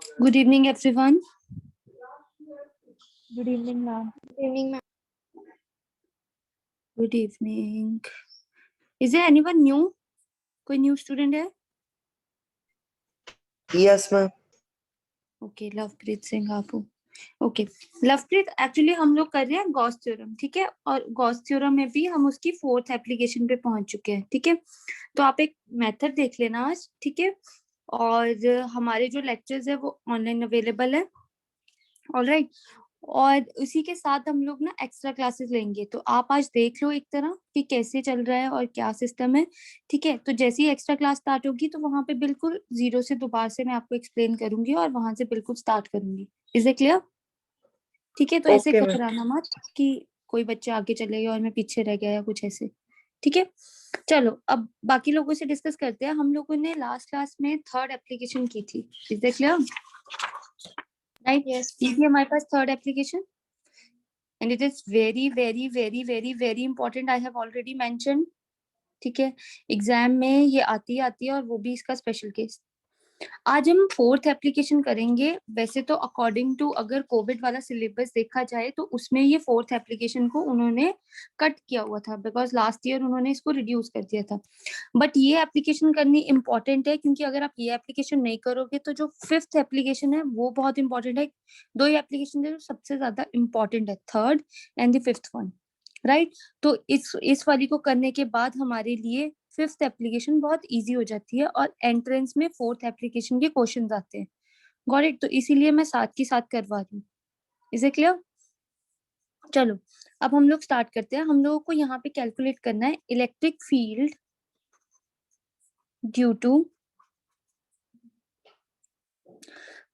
Good evening, everyone. Good evening, ma'am. Good evening, ma'am. Good evening. Is there anyone new? कोई new student है? Yes, ma'am. Okay, Lovepreet Singh आपू. Okay, Lovepreet actually हम लोग कर रहे हैं गॉस थ्योरम, ठीक है? और गॉस थ्योरम में भी हम उसकी 4th एप्लीकेशन पे पहुंच चुके हैं, ठीक है? तो आप एक मेथड देख लेना आज, ठीक है? और हमारे जो लेक्चर्स है वो ऑनलाइन अवेलेबल है, ऑलराइट? और उसी के साथ हम लोग ना एक्स्ट्रा क्लासेस लेंगे, तो आप आज देख लो एक तरह कि कैसे चल रहा है और क्या सिस्टम है, ठीक है? तो जैसे ही एक्स्ट्रा क्लास स्टार्ट होगी तो वहां पे बिल्कुल 0 से दोबारा से मैं आपको एक्सप्लेन करूंगी और वहां से बिल्कुल स्टार्ट करूंगी. Is it clear? ठीक है, तो ऐसे Okay, ma'am. घबराना मत कि कोई बच्चा आगे चले गया और मैं पीछे रह गया या कुछ ऐसे, ठीक है? चलो अब बाकी लोगों से डिस्कस करते हैं. हम लोगों ने लास्ट क्लास में 3rd एप्लीकेशन की थी. Is it clear? Right, Yes, ये ma'am. थी हमारे पास 3rd application and it is very important. I have already mentioned, ठीक है? एग्जाम में ये आती है और वो भी इसका स्पेशल केस. आज हम 4th एप्लीकेशन करेंगे. वैसे तो अकॉर्डिंग टू अगर कोविड वाला सिलेबस देखा जाए तो उसमें ये 4th एप्लीकेशन को उन्होंने कट किया हुआ था, बिकॉज लास्ट ईयर उन्होंने इसको रिड्यूस कर दिया था. बट ये एप्लीकेशन करनी इंपॉर्टेंट है, क्योंकि अगर आप ये एप्लीकेशन नहीं करोगे तो जो 5th एप्लीकेशन है वो बहुत इंपॉर्टेंट है. 2 ही एप्लीकेशन है जो सबसे ज्यादा इंपॉर्टेंट है, 3rd and the 5th one, right? तो इस वाली को करने के बाद हमारे लिए 5th एप्लीकेशन बहुत इजी हो जाती है और एंट्रेंस में 4th एप्लीकेशन के क्वेश्चंस आते हैं. Got it? तो इसीलिए मैं साथ के साथ करवा रही हूँ. Is it clear? चलो अब हम लोग स्टार्ट करते हैं. हम लोगों को यहाँ पे कैलकुलेट करना है electric field due to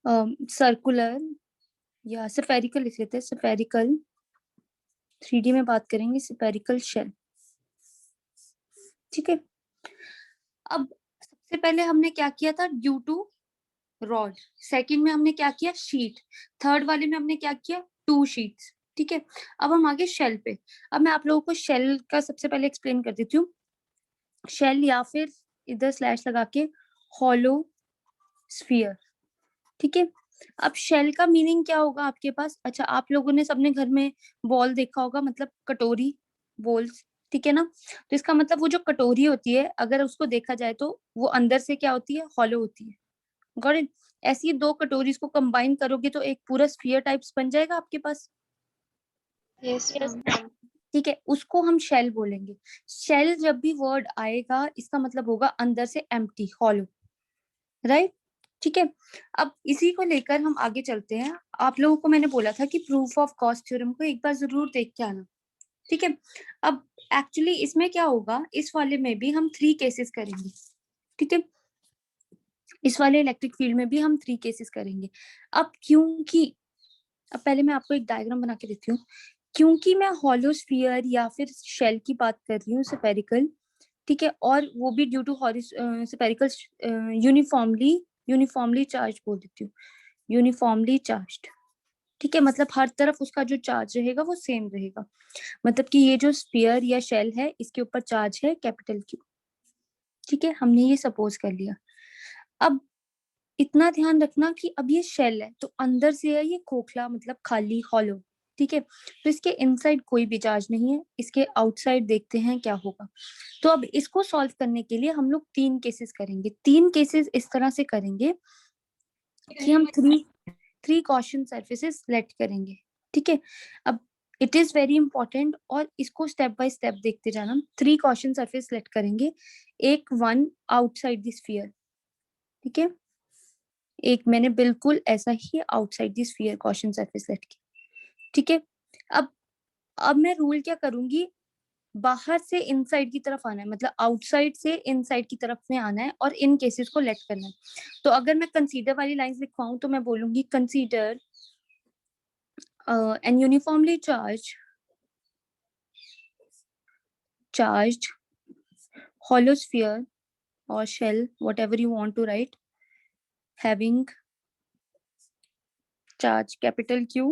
circular या स्फेरिकल, लिख लेते हैं स्फेरिकल. 3D में बात करेंगे स्फेरिकल शेल, ठीक है? अब सबसे पहले हमने क्या किया था? Due to rod. सेकंड में हमने क्या किया? शीट. थर्ड वाले में हमने क्या किया? 2 शीट्स, ठीक है? अब हम आगे शेल पे. अब मैं आप लोगों को शेल का सबसे पहले एक्सप्लेन कर देती हूँ. शेल या फिर इधर स्लैश लगा के हॉलो स्फीयर, ठीक है? अब शेल का मीनिंग क्या होगा आपके पास? अच्छा, आप लोगों ने सबने घर में बॉल देखा होगा, मतलब कटोरी, बॉल्स, ठीक है ना? तो इसका मतलब वो जो कटोरी होती है अगर उसको देखा जाए तो वो अंदर से क्या होती है? हॉलो होती है. Got it? ऐसी 2 कटोरीज को कंबाइन करोगे तो एक पूरा स्फीयर टाइप्स बन जाएगा आपके पास. Yes, ma'am. ठीक है, उसको हम शेल बोलेंगे. शेल जब भी वर्ड आएगा इसका मतलब होगा अंदर से एम्प्टी, हॉलो, राइट? ठीक है, अब इसी को लेकर हम आगे चलते हैं. आप लोगों को मैंने बोला था कि प्रूफ ऑफ गॉस थ्योरम को एक बार जरूर देख के आना, ठीक है? अब एक्चुअली इसमें क्या होगा, इस वाले में भी हम 3 केसेस करेंगे, ठीक है? इस वाले इलेक्ट्रिक फील्ड में भी हम 3 केसेस करेंगे. अब क्योंकि अब पहले मैं आपको एक डायग्राम बना के देती हूँ. क्योंकि मैं हॉलो स्फीयर या फिर शेल की बात कर रही हूँ, स्फेरिकल, ठीक है? और वो भी due to spherical uniformly charge बोल देती हूँ, यूनिफॉर्मली चार्ज्ड, ठीक है? मतलब हर तरफ उसका जो चार्ज रहेगा वो सेम रहेगा. मतलब कि ये जो स्फीयर या शेल है इसके ऊपर चार्ज है कैपिटल क्यू, ठीक है? हमने ये सपोज कर लिया. अब इतना ध्यान रखना कि अब ये शेल है तो अंदर से है ये खोखला, मतलब खाली, हॉलो, ठीक है? तो इसके इनसाइड कोई भी चार्ज नहीं है. इसके आउटसाइड देखते हैं क्या होगा. तो अब इसको सॉल्व करने के लिए हम लोग 3 केसेस करेंगे. 3 केसेस इस तरह से करेंगे कि हम 3 क्वेश्चन सरफेसेस सिलेक्ट करेंगे, ठीक है? अब इट इज वेरी इंपॉर्टेंट और इसको स्टेप बाय स्टेप देखते जाना. 3 क्वेश्चन सरफेस सिलेक्ट करेंगे. एक 1 आउटसाइड द स्फीयर, ठीक है? एक मैंने बिल्कुल ऐसा ही outside the sphere question surface set किया, ठीक है? अब मैं रूल क्या करूंगी, बाहर से इनसाइड की तरफ आना है, मतलब आउटसाइड से इनसाइड की तरफ में आना है और इन केसेस को लेट करना है. तो अगर मैं कंसीडर वाली लाइंस लिखवाऊं तो मैं बोलूंगी consider N uniformly charged hollow sphere or shell, whatever you want to write, having charge capital Q.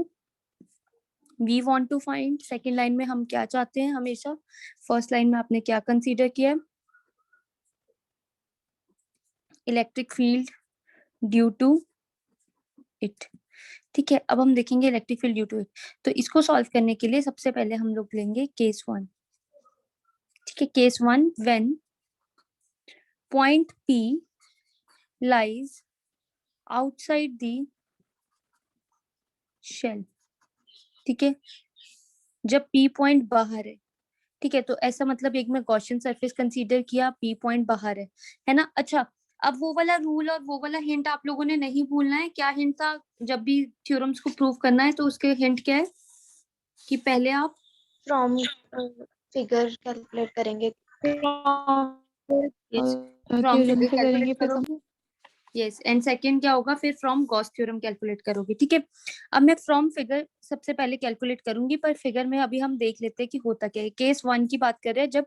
We want to find, second line में हम क्या चाहते हैं हमेशा, फर्स्ट लाइन में आपने क्या कंसीडर किया? Electric field due to it. ठीक है, अब हम देखेंगे electric field due to it. तो इसको सॉल्व करने के लिए सबसे पहले हम लोग लेंगे केस 1। ठीक है, case 1, when point P lies outside the shell। ठीक है, जब P पॉइंट बाहर है। ठीक है, तो ऐसा मतलब एक में गॉसियन सरफेस कंसीडर किया, P पॉइंट बाहर है ना। अच्छा, अब वो वाला रूल और वो वाला हिंट आप लोगों ने नहीं भूलना है। क्या हिंट था? जब भी थ्योरम्स को प्रूव करना है तो उसके हिंट क्या है कि पहले आप फ्रॉम फिगर कैलकुलेट करेंगे। फ्रॉम फिगर कैलकुलेट करोगे। यस, एंड सेकंड क्या होगा फिर? फ्रॉम गॉस थ्योरम कैलकुलेट करोगे। ठीक है, अब मैं फ्रॉम फिगर सबसे पहले कैलकुलेट करूंगी, पर फिगर में अभी हम देख लेते हैं कि होता क्या है। केस 1 की बात कर रहे हैं जब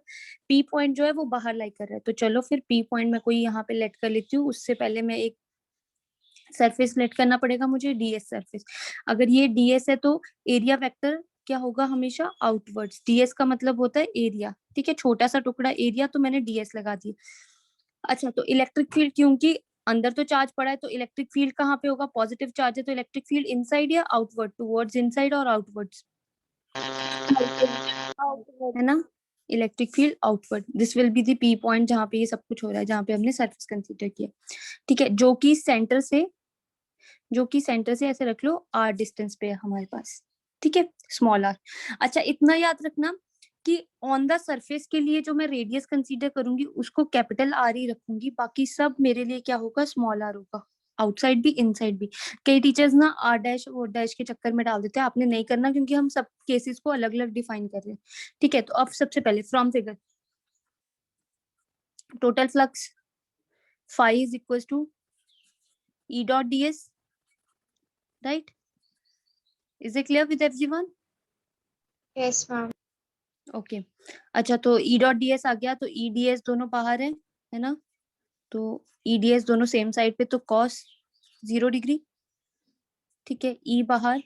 P पॉइंट जो है वो बाहर लाई कर रहा है। तो चलो फिर P पॉइंट मैं कोई यहाँ पे लेट कर लेती हूँ। उससे पहले मैं एक सरफेस लेट करना पड़ेगा मुझे, DS सरफेस। अगर ये DS है तो एरिया वेक्टर क्या होगा? हमेशा आउटवर्ड्स। DS का मतलब होता है एरिया। ठीक है, छोटा सा टुकड़ा एरिया, तो मैंने DS लगा दिया। अच्छा, तो इलेक्ट्रिक फील्ड, क्योंकि अंदर तो चार्ज पड़ा है तो इलेक्ट्रिक फील्ड कहाँ पे होगा? पॉजिटिव चार्ज है तो इलेक्ट्रिक फील्ड इनसाइड या आउटवर्ड? टुवर्ड्स इनसाइड और आउटवर्ड्स, है ना। Electric field outward, this will be the P point जहाँ पे ये सब कुछ हो रहा है, जहाँ पे हमने सरफेस कंसीडर किया। ठीक है, जो कि सेंटर से ऐसे रख लो R डिस्टेंस पे है हमारे पास। ठीक है, स्मॉल r। अच्छा, इतना याद रखना कि ऑन द सरफेस के लिए जो मैं रेडियस कंसीडर करूंगी उसको कैपिटल R ही रखूंगी, बाकी सब मेरे लिए क्या होगा? स्मॉल r होगा, आउटसाइड भी इनसाइड भी। कई टीचर्स ना R डैश और डैश के चक्कर में डाल देते हैं, आपने नहीं करना क्योंकि हम सब केसेस को अलग अलग डिफाइन कर रहे हैं। ठीक है, तो अब सबसे पहले from figure, total flux phi is equal to E dot ds, right? Is it clear with everyone? Yes ma'am. Okay, अच्छा, तो E डॉट ds आ गया, तो E ds दोनों बाहर है ना। तो E ds दोनों सेम साइड पे, तो cos 0 डिग्री। ठीक है, E बाहर,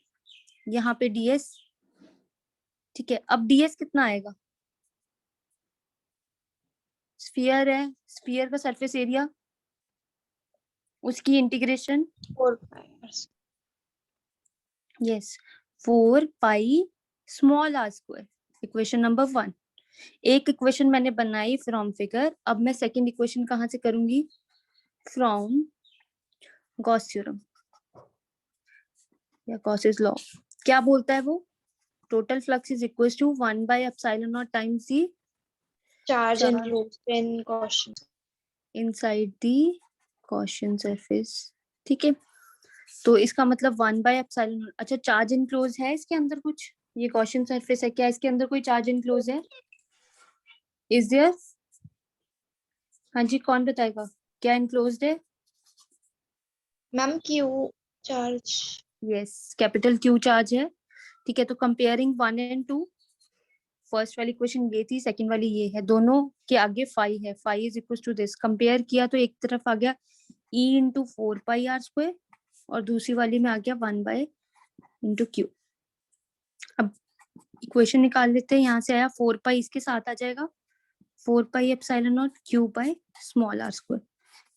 यहाँ पे ds। ठीक है, अब ds कितना आएगा? स्फीयर है, स्फीयर का सरफेस एरिया, उसकी integration. 4 pi. Yes, 4 pi small r square. Equation number 1। एक इक्वेशन मैंने बनाई फ्रॉम फिगर, अब मैं सेकंड इक्वेशन कहाँ से करूंगी? फ्रॉम गॉस थ्योरम या गॉसेस लॉ। क्या बोलता है वो? Total flux is equal to 1 by epsilon naught times the charge charge enclosed in Gaussian। Inside the Gaussian surface. ठीक है, तो इसका मतलब 1 बाय एप्सिलॉन। अच्छा, चार्ज इनक्लोज है इसके अंदर कुछ? ये गॉसियन सरफेस है, क्या इसके अंदर कोई चार्ज इनक्लोज है? Is there? हाँ जी, कौन बताएगा क्या इनक्लोज्ड है? Ma'am Q charge. Yes, capital Q charge है। ठीक है, तो कंपेयरिंग 1 एंड 2, फर्स्ट वाली क्वेश्चन ये थी, सेकंड वाली ये है, दोनों के आगे फाई है। Phi is equal to this, compare किया तो एक तरफ आ गया E into 4 pi R square और दूसरी वाली में आ गया 1 बाय इंटू Q। अब इक्वेशन निकाल लेते हैं, यहाँ से आया 4 पाई, इसके साथ आ जाएगा 4 pi epsilon not Q by small r square.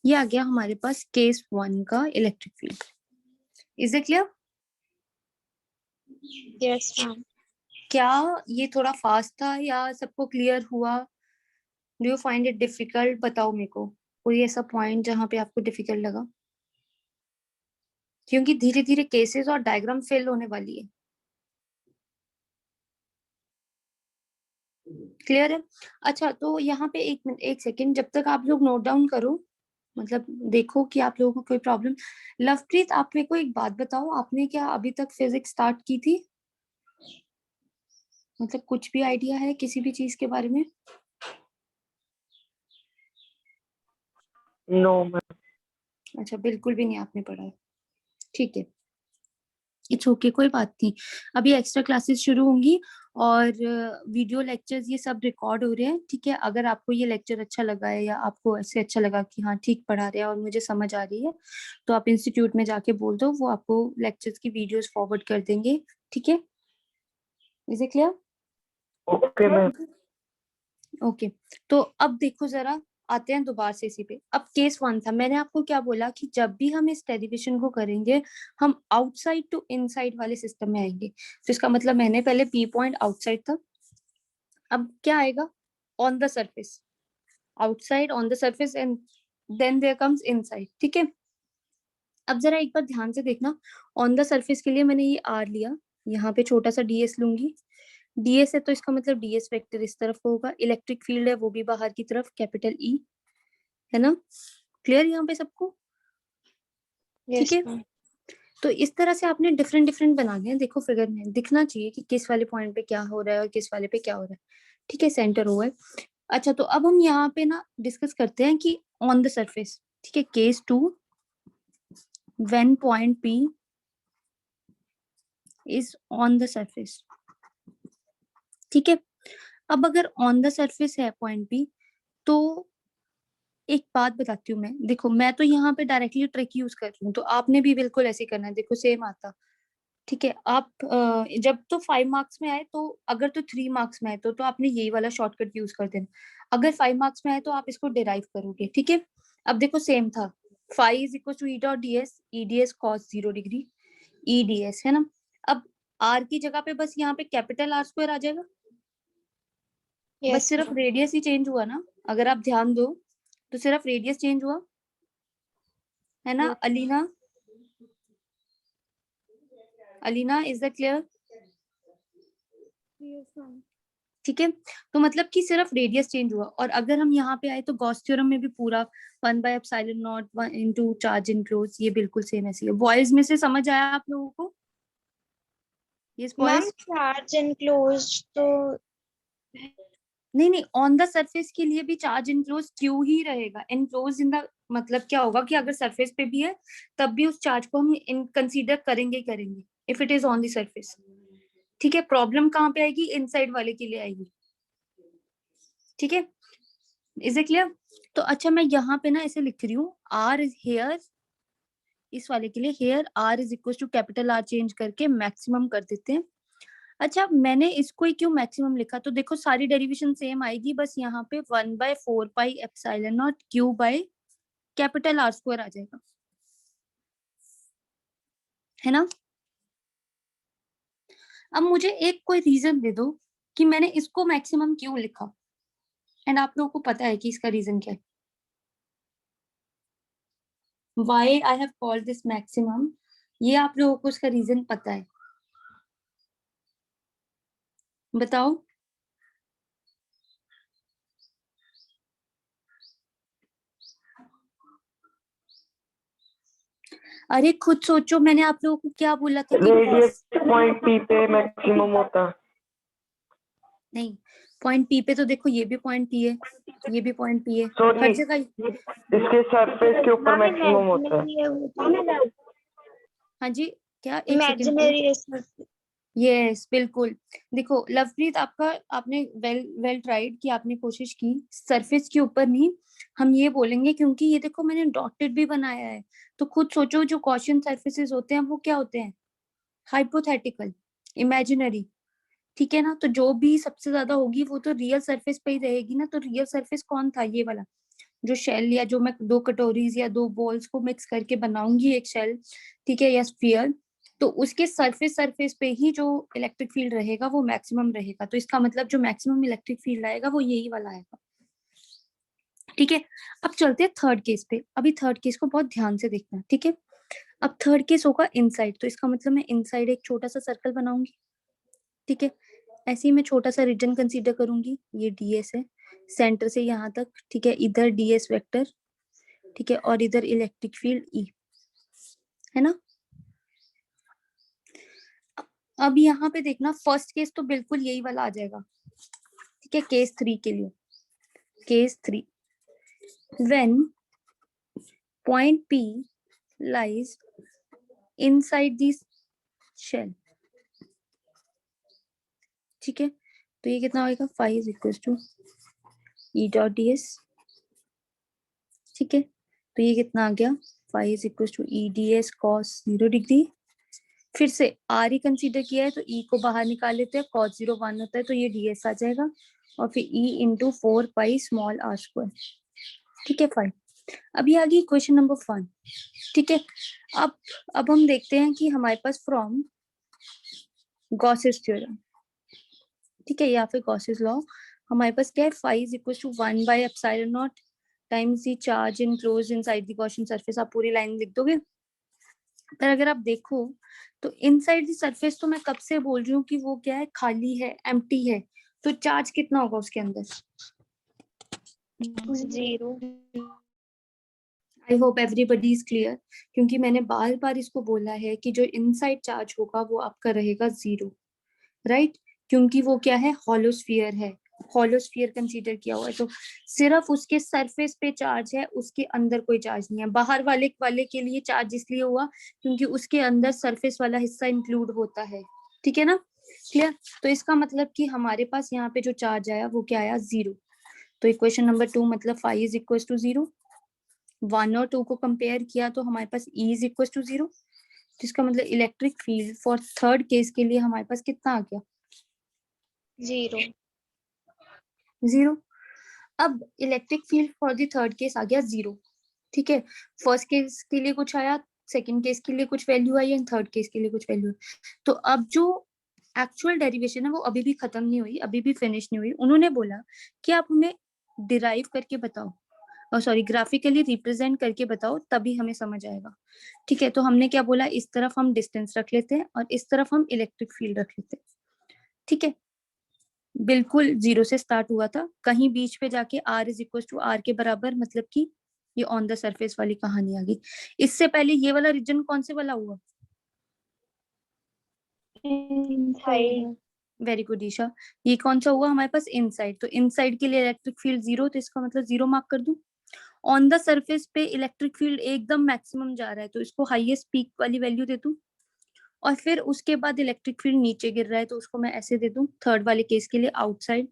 ये आ गया हमारे पास केस 1 का electric field. Is it clear? Yes ma'am. क्या ये थोड़ा फास्ट था या सबको क्लियर हुआ? Do you find it difficult? बताओ मेरे को कोई ऐसा पॉइंट जहां पे आपको डिफिकल्ट लगा, क्योंकि धीरे धीरे केसेस और डायग्राम फेल होने वाली है। क्लियर है? अच्छा, तो यहाँ पे एक मिनट, एक सेकेंड, जब तक आप लोग नोट डाउन करो, मतलब देखो कि आप लोगों को कोई प्रॉब्लम। लवप्रीत, आप मेरे को एक बात बताओ, आपने क्या अभी तक फिजिक्स स्टार्ट की थी? मतलब कुछ भी आइडिया है किसी भी चीज के बारे में? No ma'am. अच्छा, बिल्कुल भी नहीं आपने पढ़ा है। ठीक है, इट्स ओके, कोई बात नहीं। अभी एक्स्ट्रा क्लासेस शुरू होंगी और वीडियो लेक्चर्स ये सब रिकॉर्ड हो रहे हैं। ठीक है, अगर आपको ये लेक्चर अच्छा लगा है या आपको ऐसे अच्छा लगा कि हाँ ठीक पढ़ा रहे हैं और मुझे समझ आ रही है, तो आप इंस्टीट्यूट में जाके बोल दो, वो आपको लेक्चर्स की वीडियोस फॉरवर्ड कर देंगे। ठीक है, is it clear? Okay ma'am. Okay, तो अब देखो जरा, आते हैं दोबारा से इसी पे। अब केस 1 था, मैंने आपको क्या बोला कि जब भी हम इस डेरिवेशन को करेंगे हम आउटसाइड टू इनसाइड वाले सिस्टम में आएंगे। तो इसका मतलब मैंने पहले पी पॉइंट आउटसाइड था, अब क्या आएगा on the surface, outside on the surface and then there comes inside. ठीक है, अब जरा एक बार ध्यान से देखना, ऑन द सरफेस के लिए मैंने ये आर लिया, यहाँ पे छोटा सा डीएस लूंगी, डीएस है तो इसका मतलब डीएस वेक्टर इस तरफ होगा, इलेक्ट्रिक फील्ड है वो भी बाहर की तरफ, कैपिटल ई, है ना, क्लियर यहाँ पे सबको? ठीक यस है, मैम। तो इस तरह से आपने डिफरेंट डिफरेंट बना दिया, देखो फिगर में दिखना चाहिए कि किस वाले पॉइंट पे क्या हो रहा है और किस वाले पे क्या हो रहा है। ठीक है, सेंटर हुआ है। अच्छा, तो अब हम यहाँ पे ना डिस्कस करते हैं कि ऑन द सरफेस। ठीक है, case 2, when point P is on the surface. ठीक है, अब अगर ऑन द सरफेस है पॉइंट P, तो एक बात बताती हूँ मैं, देखो मैं तो यहाँ पे डायरेक्टली ट्रिक यूज कर रही हूँ, तो आपने भी बिल्कुल ऐसे करना है, देखो सेम आता। ठीक है, आप जब तो 5 मार्क्स में आए तो, अगर तो 3 मार्क्स में आए तो आपने यही वाला शॉर्टकट यूज कर देना, अगर 5 मार्क्स में आए तो आप इसको डिराइव करोगे। ठीक है, अब देखो सेम था, phi is equal to E dot D S, E D S cos 0 degree, E D S, है ना। अब आर की जगह पे बस यहाँ पे कैपिटल आर स्क्वायर आ जाएगा, बस यस सिर्फ मैम। रेडियस ही चेंज हुआ ना, अगर आप ध्यान दो तो सिर्फ रेडियस चेंज हुआ, है ना। Yes Alina, Alina is the clear? Ma'am. ठीक है, तो मतलब कि सिर्फ रेडियस चेंज हुआ, और अगर हम यहाँ पे आए तो गॉस थ्योरम में भी पूरा 1/ε0 1 इनटू चार्ज इनक्लोज, ये बिल्कुल सेम ऐसी है। बॉयज में से समझ आया आप लोगों को? Yes ma'am boys? Charge enclosed तो नहीं नहीं, ऑन द सरफेस के लिए भी चार्ज इनक्लोज क्यों ही रहेगा, इनक्लोज इन द मतलब क्या होगा कि अगर सरफेस पे भी है तब भी उस चार्ज को हम कंसीडर करेंगे ही करेंगे, if it is on the surface. ठीक है, प्रॉब्लम कहाँ पे आएगी, इनसाइड वाले के लिए आएगी। ठीक है, इज इट क्लियर? तो अच्छा, मैं यहाँ पे ना ऐसे लिख रही हूँ, आर इज हेयर, इस वाले के लिए here R is equal to capital R change करके मैक्सिमम कर देते हैं। अच्छा, मैंने इसको ही क्यों मैक्सिमम लिखा, तो देखो सारी डेरिवेशन सेम आएगी, बस यहाँ पे 1/4πε0 Q by capital R square आ जाएगा, है ना। अब मुझे एक कोई रीजन दे दो कि मैंने इसको मैक्सिमम क्यों लिखा, एंड आप लोगों को पता है कि इसका रीजन क्या है, why I have called this maximum, ये आप लोगों को इसका रीजन पता है, बताओ। अरे खुद सोचो, मैंने आप लोगों को क्या बोला था कि रेडियस पॉइंट पी पे मैक्सिमम होता है। नहीं, पॉइंट पी पे तो देखो ये भी पॉइंट पी है, ये भी पॉइंट पी है, सॉरी, हर जगह। इसके सरफेस के ऊपर मैक्सिमम होता है। इमेजिनरी है वो तो, हाँ जी, क्या, एक सेकंड। इमेजिनरी है सर। यस बिल्कुल, देखो लवप्रीत, आपका आपने वेल ट्राइड कि आपने कोशिश की, सरफेस के ऊपर नहीं, हम ये बोलेंगे क्योंकि ये देखो मैंने डॉटेड भी बनाया है, तो खुद सोचो जो गॉसियन सरफेसेस होते हैं वो क्या होते हैं, हाइपोथेटिकल, इमेजिनरी। ठीक है ना, तो जो भी सबसे ज्यादा होगी वो तो रियल सरफेस पे ही रहेगी ना, तो रियल सरफेस कौन था, ये वाला जो शेल, या जो मैं दो कटोरीज या दो बॉल्स को मिक्स करके बनाऊंगी एक शेल, ठीक है, या स्फीयर, तो उसके सरफेस सरफेस पे ही जो इलेक्ट्रिक फील्ड रहेगा वो मैक्सिमम रहेगा, तो इसका मतलब जो मैक्सिमम इलेक्ट्रिक फील्ड आएगा वो यही वाला आएगा। ठीक है, अब चलते हैं थर्ड केस पे, अभी थर्ड केस को बहुत ध्यान से देखना। ठीक है, अब थर्ड केस होगा इनसाइड, तो इसका मतलब मैं इनसाइड एक छोटा सा सर्कल बनाऊंगी। ठीक है, ऐसे ही मैं छोटा सा रीजन कंसीडर करूंगी, ये डीएस है, सेंटर से यहाँ तक। ठीक है, इधर डीएस वेक्टर, ठीक है, और इधर इलेक्ट्रिक फील्ड ई, है ना। अब यहाँ पे देखना, फर्स्ट केस तो बिल्कुल यही वाला आ जाएगा। ठीक है, केस 3 के लिए, case 3, when point P lies inside this shell. ठीक है, तो ये कितना होगा, 5 is equal to E dot D S. ठीक है, तो ये कितना आ गया, 5 is equal to E D S cos 0 degree, फिर से आर ही कंसीडर किया है तो ई को बाहर निकाल लेते हैं, cos 0 1 होता है तो ये ds आ जाएगा, और फिर e into 4 pi small R square. ठीक है फाइन। अभी आ गई क्वेश्चन नंबर 1। ठीक है, अब हम देखते हैं कि हमारे पास फ्रॉम गॉसेस थ्योरम, ठीक है, या फिर गॉसेस लॉ, हमारे पास क्या है, phi is equals to 1 by epsilon naught times the charge enclosed inside the Gaussian surface। आप पूरी लाइन लिख दोगे। पर अगर आप देखो तो इनसाइड द सरफेस तो मैं कब से बोल रही हूँ कि वो क्या है, खाली है, एम्प्टी है, तो चार्ज कितना होगा उसके अंदर? 0. I hope everybody is clear, क्योंकि मैंने बार बार इसको बोला है कि जो इनसाइड चार्ज होगा वो आपका रहेगा 0, राइट? क्योंकि वो क्या है, हॉलो स्फीयर है, हॉलो स्फीयर कंसीडर किया हुआ है, तो सिर्फ उसके सरफेस पे चार्ज है, उसके अंदर कोई चार्ज नहीं है। बाहर वाले वाले के लिए चार्ज इसलिए हुआ क्योंकि उसके अंदर सरफेस वाला हिस्सा इंक्लूड होता है, ठीक है ना, क्लियर? तो इसका मतलब कि हमारे पास यहाँ पे जो चार्ज आया वो क्या आया, 0। तो इक्वेशन नंबर 2 मतलब phi इज इक्वल टू 0। 1 और 2 को कंपेयर किया तो हमारे पास E इज इक्वल टू 0, जिसका मतलब electric field for third case के लिए हमारे पास कितना आ गया, 0. 0। अब electric field for the third case आ गया 0, ठीक है। फर्स्ट केस के लिए कुछ आया, सेकंड केस के लिए कुछ value I, and third case के लिए कुछ वैल्यू। तो अब जो एक्चुअल डेरिवेशन है वो अभी भी खत्म नहीं हुई, अभी भी फिनिश नहीं हुई। उन्होंने बोला कि आप हमें डिराइव करके बताओ, और सॉरी ग्राफिकली रिप्रेजेंट करके बताओ, तभी हमें समझ आएगा, ठीक है। तो हमने क्या बोला, इस तरफ हम डिस्टेंस रख लेते हैं और इस तरफ हम इलेक्ट्रिक फील्ड रख लेते हैं, ठीक है। बिल्कुल 0 से स्टार्ट हुआ था, कहीं बीच पे जाके r is equal to r के बराबर, मतलब कि ये ऑन द सरफेस वाली कहानी आ गई। इससे पहले ये वाला रीजन कौन से वाला हुआ? Inside. Very good Isha. ये कौन सा हुआ हमारे पास, इनसाइड। तो इनसाइड के लिए इलेक्ट्रिक फील्ड 0, तो इसका मतलब 0 मार्क कर दूं। ऑन द सरफेस पे इलेक्ट्रिक फील्ड एकदम मैक्सिमम जा रहा है, तो इसको हाईएस्ट पीक वाली वैल्यू दे दूं। और फिर उसके बाद इलेक्ट्रिक फील्ड नीचे गिर रहा है, तो उसको मैं ऐसे दे दूं, थर्ड वाले केस के लिए आउटसाइड।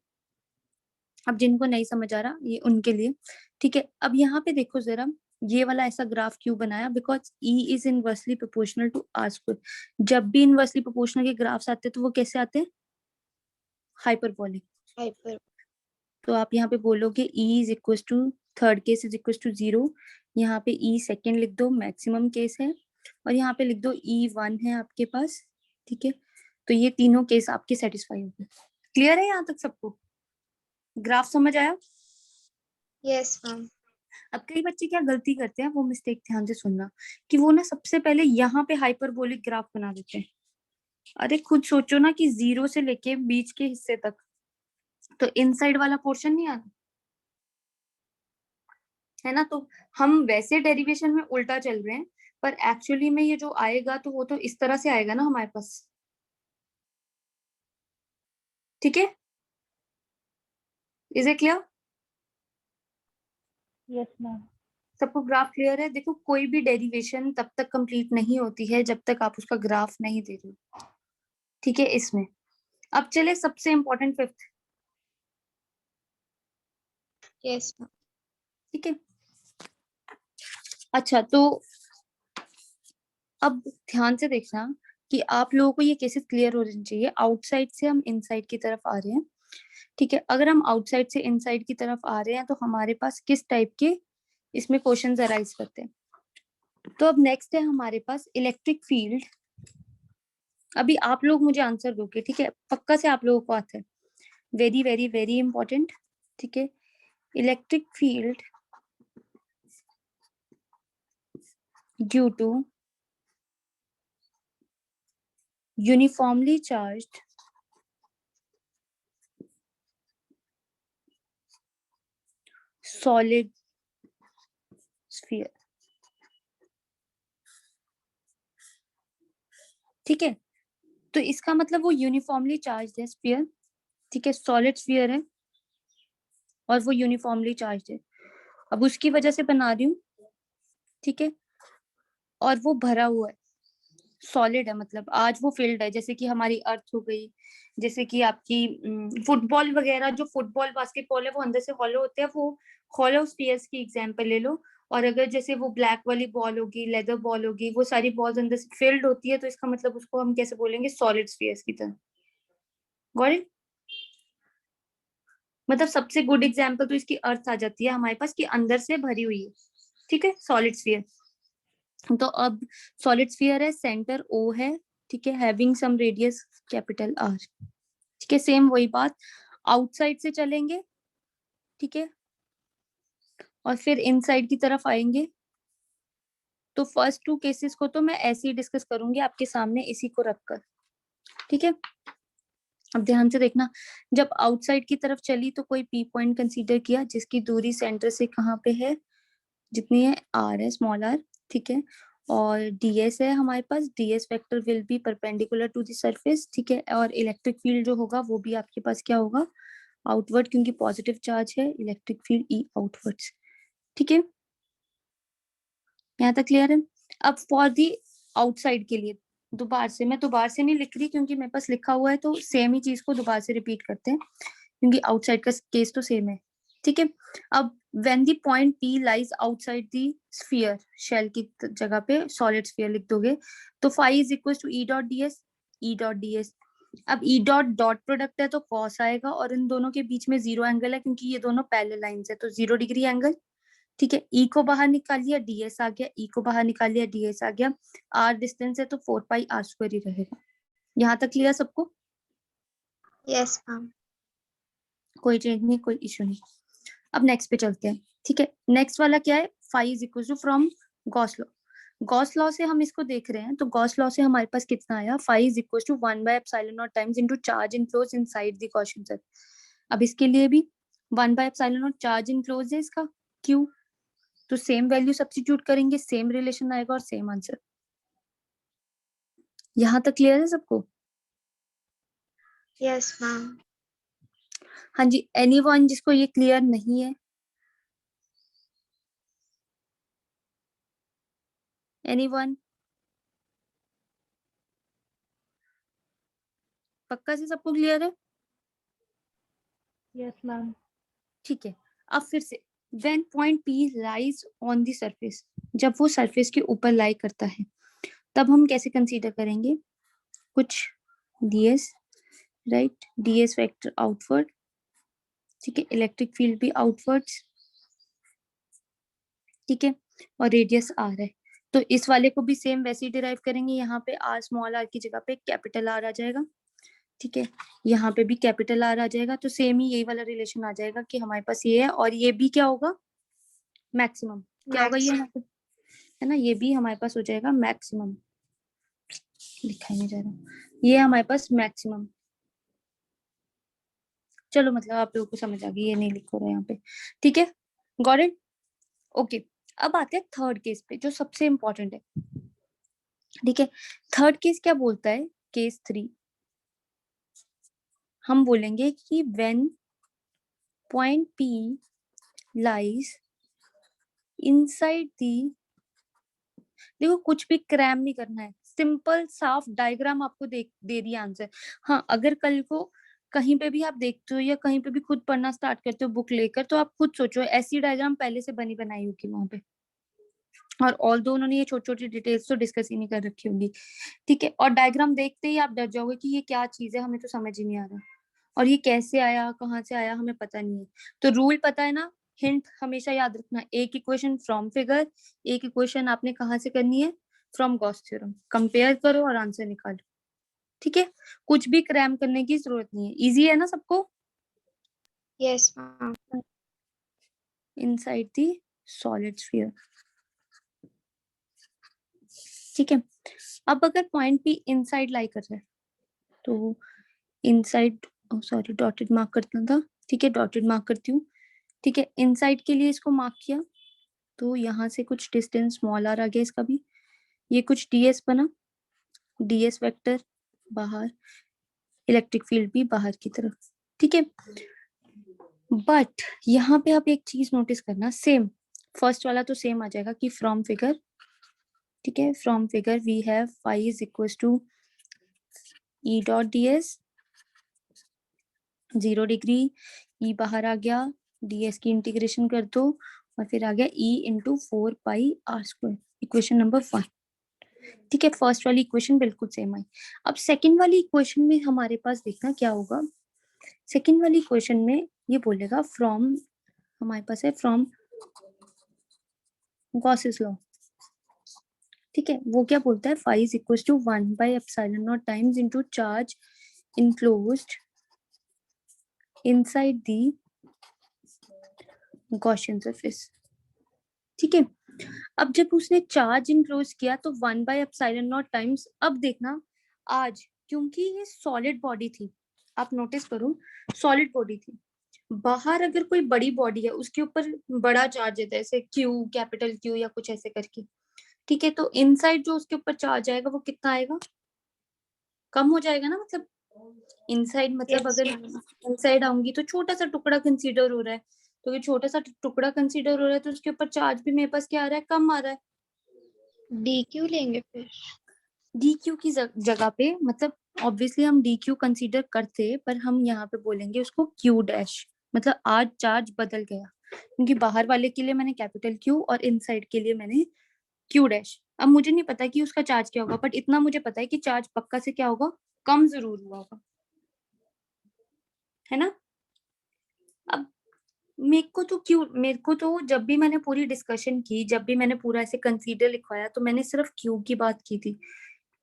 अब जिनको नहीं समझ आ रहा ये उनके लिए, ठीक है। अब यहाँ पे देखो जरा, ये वाला ऐसा ग्राफ क्यों बनाया, because E is inversely proportional to R square. जब भी इनवर्सली प्रोपोर्शनल के ग्राफ्स आते हैं तो वो कैसे आते हैं, हाइपरबोलिक। Hyper. तो आप यहाँ पे बोलोगे E is equal to, third case is equal to 0, यहाँ पे E सेकेंड लिख दो, मैक्सिमम केस है, और यहाँ पे लिख दो E1 है आपके पास, ठीक है। तो ये तीनों केस आपके सेटिस्फाई हो गए। क्लियर है यहाँ तक सबको? ग्राफ समझ आया? Yes, ma'am. अब कई बच्चे क्या गलती करते हैं, वो मिस्टेक ध्यान से सुनना, कि वो ना सबसे पहले यहाँ पे हाइपरबोलिक ग्राफ बना देते हैं। अरे खुद सोचो ना कि 0 से लेके बीच के हिस्से तक तो इनसाइड वाला पोर्शन नहीं आता है ना, तो हम वैसे डेरिवेशन में उल्टा चल रहे हैं, पर एक्चुअली में ये जो आएगा तो वो तो इस तरह से आएगा ना हमारे पास, ठीक है। Is it clear? Yes, ma'am. सबको ग्राफ क्लियर है? देखो कोई भी डेरिवेशन तब तक कंप्लीट नहीं होती है जब तक आप उसका ग्राफ नहीं दे रहे हो, ठीक है। इसमें अब चले सबसे इंपॉर्टेंट फिफ्थ, Yes, ma'am. ठीक है। अच्छा तो अब ध्यान से देखना कि आप लोगों को ये केसेस क्लियर हो जाने चाहिए। आउटसाइड से हम इनसाइड की तरफ आ रहे हैं, ठीक है। अगर हम आउटसाइड से इनसाइड की तरफ आ रहे हैं तो हमारे पास किस टाइप के इसमें क्वेश्चंस अराइज करते हैं। तो अब नेक्स्ट है हमारे पास इलेक्ट्रिक फील्ड। अभी आप लोग मुझे आंसर दोगे, ठीक है, पक्का से आप लोगों को आता है, वेरी वेरी वेरी इंपॉर्टेंट, ठीक है। Electric field due to uniformly charged solid sphere, ठीक है। तो इसका मतलब वो यूनिफॉर्मली चार्ज है स्फीयर, ठीक है, सॉलिड स्फीयर है और वो यूनिफॉर्मली चार्ज है। अब उसकी वजह से बना रही हूँ, ठीक है, और वो भरा हुआ है, सॉलिड है, मतलब आज वो फील्ड है, जैसे कि हमारी अर्थ हो गई, जैसे कि आपकी फुटबॉल वगैरह, जो फुटबॉल बास्केटबॉल है वो अंदर से हॉलो होते हैं, वो हॉलो स्फीयर्स की एग्जांपल ले लो। और अगर जैसे वो ब्लैक वाली बॉल होगी, लेदर बॉल होगी, वो सारी बॉल्स अंदर से फिल्ड होती है, तो इसका मतलब उसको हम कैसे बोलेंगे, सॉलिड स्फीयर्स की तरह। Got it? मतलब सबसे गुड एग्जाम्पल तो इसकी अर्थ आ जाती है हमारे पास कि अंदर से भरी हुई है, ठीक है, सॉलिड स्फीयर। तो अब सॉलिड स्फीयर है, सेंटर ओ है, ठीक है, having some radius capital R, ठीक है, सेम वही बात, आउटसाइड से चलेंगे, ठीक है, और फिर इनसाइड की तरफ आएंगे। तो फर्स्ट टू केसेस को तो मैं ऐसे ही डिस्कस करूंगी आपके सामने इसी को रखकर, ठीक है। अब ध्यान से देखना, जब आउटसाइड की तरफ चली तो कोई पी पॉइंट कंसीडर किया जिसकी दूरी सेंटर से कहाँ पे है, जितनी है आर है, स्मॉल आर, ठीक है, और डीएस है हमारे पास, DS vector will be perpendicular to the surface, ठीक है, और इलेक्ट्रिक फील्ड जो होगा वो भी आपके पास क्या होगा, आउटवर्ड, क्योंकि पॉजिटिव चार्ज है, इलेक्ट्रिक फील्ड ई आउटवर्ड्स, ठीक है, यहाँ तक क्लियर है। अब फॉर दी आउटसाइड के लिए मैं दोबारा से नहीं लिख रही क्योंकि मेरे पास लिखा हुआ है, तो सेम ही चीज को दोबारा से रिपीट करते हैं क्योंकि आउटसाइड का केस तो सेम है, ठीक है। अब when the point P lies outside the sphere, shell की जगह पे सॉलिड स्फीयर लिख दोगे, तो phi is equal to E dot DS, E dot DS. अब ई डॉट डॉट प्रोडक्ट है तो कॉस आएगा, और इन दोनों के बीच में 0 एंगल है क्योंकि ये दोनों पैरेलल लाइंस है, तो 0 डिग्री एंगल, ठीक है। ई को बाहर निकाल लिया, डीएस आ गया, ई को बाहर निकाल लिया, डीएस आ गया, आर डिस्टेंस है तो 4 पाई आर स्क्वायर ही रहेगा। यहाँ तक क्लियर सबको? Yes, ma'am. कोई चेंज नहीं, कोई इशू नहीं। अब नेक्स्ट पे चलते हैं, ठीक है। नेक्स्ट वाला क्या है, phi is equal to from Gauss law. Gauss law से हम इसको देख रहे हैं, तो गॉस लॉ से हमारे पास कितना आया, phi is equal to 1 by epsilon naught times into charge enclose inside the Gaussian circle. अब इसके लिए भी 1 by epsilon naught charge enclose है इसका, क्यू, तो सेम वैल्यू सब्स्टिट्यूट करेंगे, सेम रिलेशन आएगा और सेम आंसर। यहाँ तक क्लियर है सबको? Yes, ma'am. हाँ जी, एनीवन जिसको ये क्लियर नहीं है? एनीवन? पक्का से सबको क्लियर है? Yes, ma'am. ठीक है। अब फिर से, when point P lies on the surface, जब वो सरफेस के ऊपर लाई करता है तब हम कैसे कंसीडर करेंगे, कुछ ds, right, ds vector outward, ठीक है, इलेक्ट्रिक फील्ड भी आउटवर्ड्स, ठीक है, और रेडियस आर है, तो इस वाले को भी सेम वैसे ही डिराइव करेंगे। यहाँ पे आर स्मॉल आर की जगह पे कैपिटल आर आ जाएगा, ठीक है, यहाँ पे भी कैपिटल आर आ जाएगा, तो सेम ही यही वाला रिलेशन आ जाएगा कि हमारे पास ये है, और ये भी क्या होगा, मैक्सिमम, क्या होगा ये यहाँ पे, है ना, ये भी हमारे पास हो जाएगा मैक्सिमम, लिखा ही नहीं जा रहा, ये हमारे पास मैक्सिमम। चलो मतलब आप लोगों को समझ आ गई, ये नहीं लिखो रहा यहाँ पे, ठीक है, गॉट इट, ओके। अब आते हैं थर्ड केस पे जो सबसे इंपॉर्टेंट है, ठीक है। थर्ड केस क्या बोलता है, केस 3, हम बोलेंगे कि when point P lies inside the, देखो कुछ भी क्रैम नहीं करना है, सिंपल साफ डायग्राम आपको दे दिया आंसर। हाँ, अगर कल को कहीं पे भी आप देखते हो या कहीं पे भी खुद पढ़ना स्टार्ट करते हो बुक लेकर, तो आप खुद सोचो ऐसी डायग्राम पहले से बनी बनाई होगी वहां पे, और ऑल दो उन्होंने ये छोटी छोटी डिटेल्स तो डिस्कस ही नहीं कर रखी होंगी, ठीक है, और डायग्राम देखते ही आप डर जाओगे कि ये क्या चीज है, हमें तो समझ ही नहीं आ रहा, और ये कैसे आया, कहाँ से आया, हमें पता नहीं है। तो रूल पता है ना, हिंट हमेशा याद रखना, एक इक्वेशन फ्रॉम फिगर, एक इक्वेशन आपने कहाँ से करनी है, फ्रॉम गॉस थ्योरम, कंपेयर करो और आंसर निकालो, ठीक है, कुछ भी क्रैम करने की जरूरत नहीं है, इजी है ना सबको? Yes, ma'am. Inside the solid sphere, ठीक है। अब अगर पॉइंट भी इनसाइड लाई कर रहा है, तो इनसाइड, सॉरी डॉटेड मार्क करना था, ठीक है, डॉटेड मार्क करती हूँ, ठीक है, इनसाइड के लिए इसको मार्क किया, तो यहाँ से कुछ डिस्टेंस स्मॉल आर आ गया इसका भी, ये कुछ ds बना, ds वेक्टर बाहर, इलेक्ट्रिक फील्ड भी बाहर की तरफ, ठीक है। बट यहाँ पे आप एक चीज नोटिस करना, सेम फर्स्ट वाला तो सेम आ जाएगा कि फ्रॉम फिगर, ठीक है, from figure we have phi is equal to E dot ds, 0 degree, E बाहर आ गया, ds की इंटीग्रेशन कर दो, और फिर आ गया e into 4 pi R square, equation number 1, ठीक है। फर्स्ट वाली इक्वेशन बिल्कुल सेम आई। अब सेकंड वाली इक्वेशन में हमारे पास देखना क्या होगा, सेकंड वाली इक्वेशन में ये बोलेगा फ्रॉम, हमारे पास है फ्रॉम गॉसेस लॉ, ठीक है। वो क्या बोलता है, phi is equal to 1/epsilon naught times into charge enclosed inside the Gaussian surface, ठीक है। अब जब उसने चार्ज इनक्लोज किया तो 1/epsilon naught टाइम्स, अब देखना आज क्योंकि ये सॉलिड बॉडी थी, आप नोटिस करो सॉलिड बॉडी थी, बाहर अगर कोई बड़ी बॉडी है उसके ऊपर बड़ा चार्ज है जैसे क्यू, कैपिटल क्यू या कुछ ऐसे करके, ठीक है, तो इनसाइड जो उसके ऊपर चार्ज आएगा वो कितना आएगा, कम हो जाएगा ना, मतलब इनसाइड मतलब Yes, अगर ma'am. इनसाइड आऊंगी तो छोटा सा टुकड़ा कंसीडर हो रहा है, तो ये छोटा सा टुकड़ा कंसीडर हो रहा है तो उसके ऊपर चार्ज भी मेरे पास क्या आ रहा है, कम आ रहा है। DQ लेंगे फिर. डी क्यू की जगह पे, मतलब ऑब्वियसली हम डी क्यू कंसिडर करते, पर हम यहाँ पे बोलेंगे उसको क्यू डैश, मतलब आज चार्ज बदल गया, क्योंकि बाहर वाले के लिए मैंने कैपिटल क्यू और इनसाइड के लिए मैंने क्यू डैश। अब मुझे नहीं पता कि उसका चार्ज क्या होगा, बट इतना मुझे पता है कि चार्ज पक्का से क्या होगा, कम जरूर हुआ होगा, है ना। अब मेरे को तो जब भी मैंने पूरी डिस्कशन की, जब भी मैंने पूरा ऐसे कंसीडर लिखवाया, तो मैंने सिर्फ क्यू की बात की थी,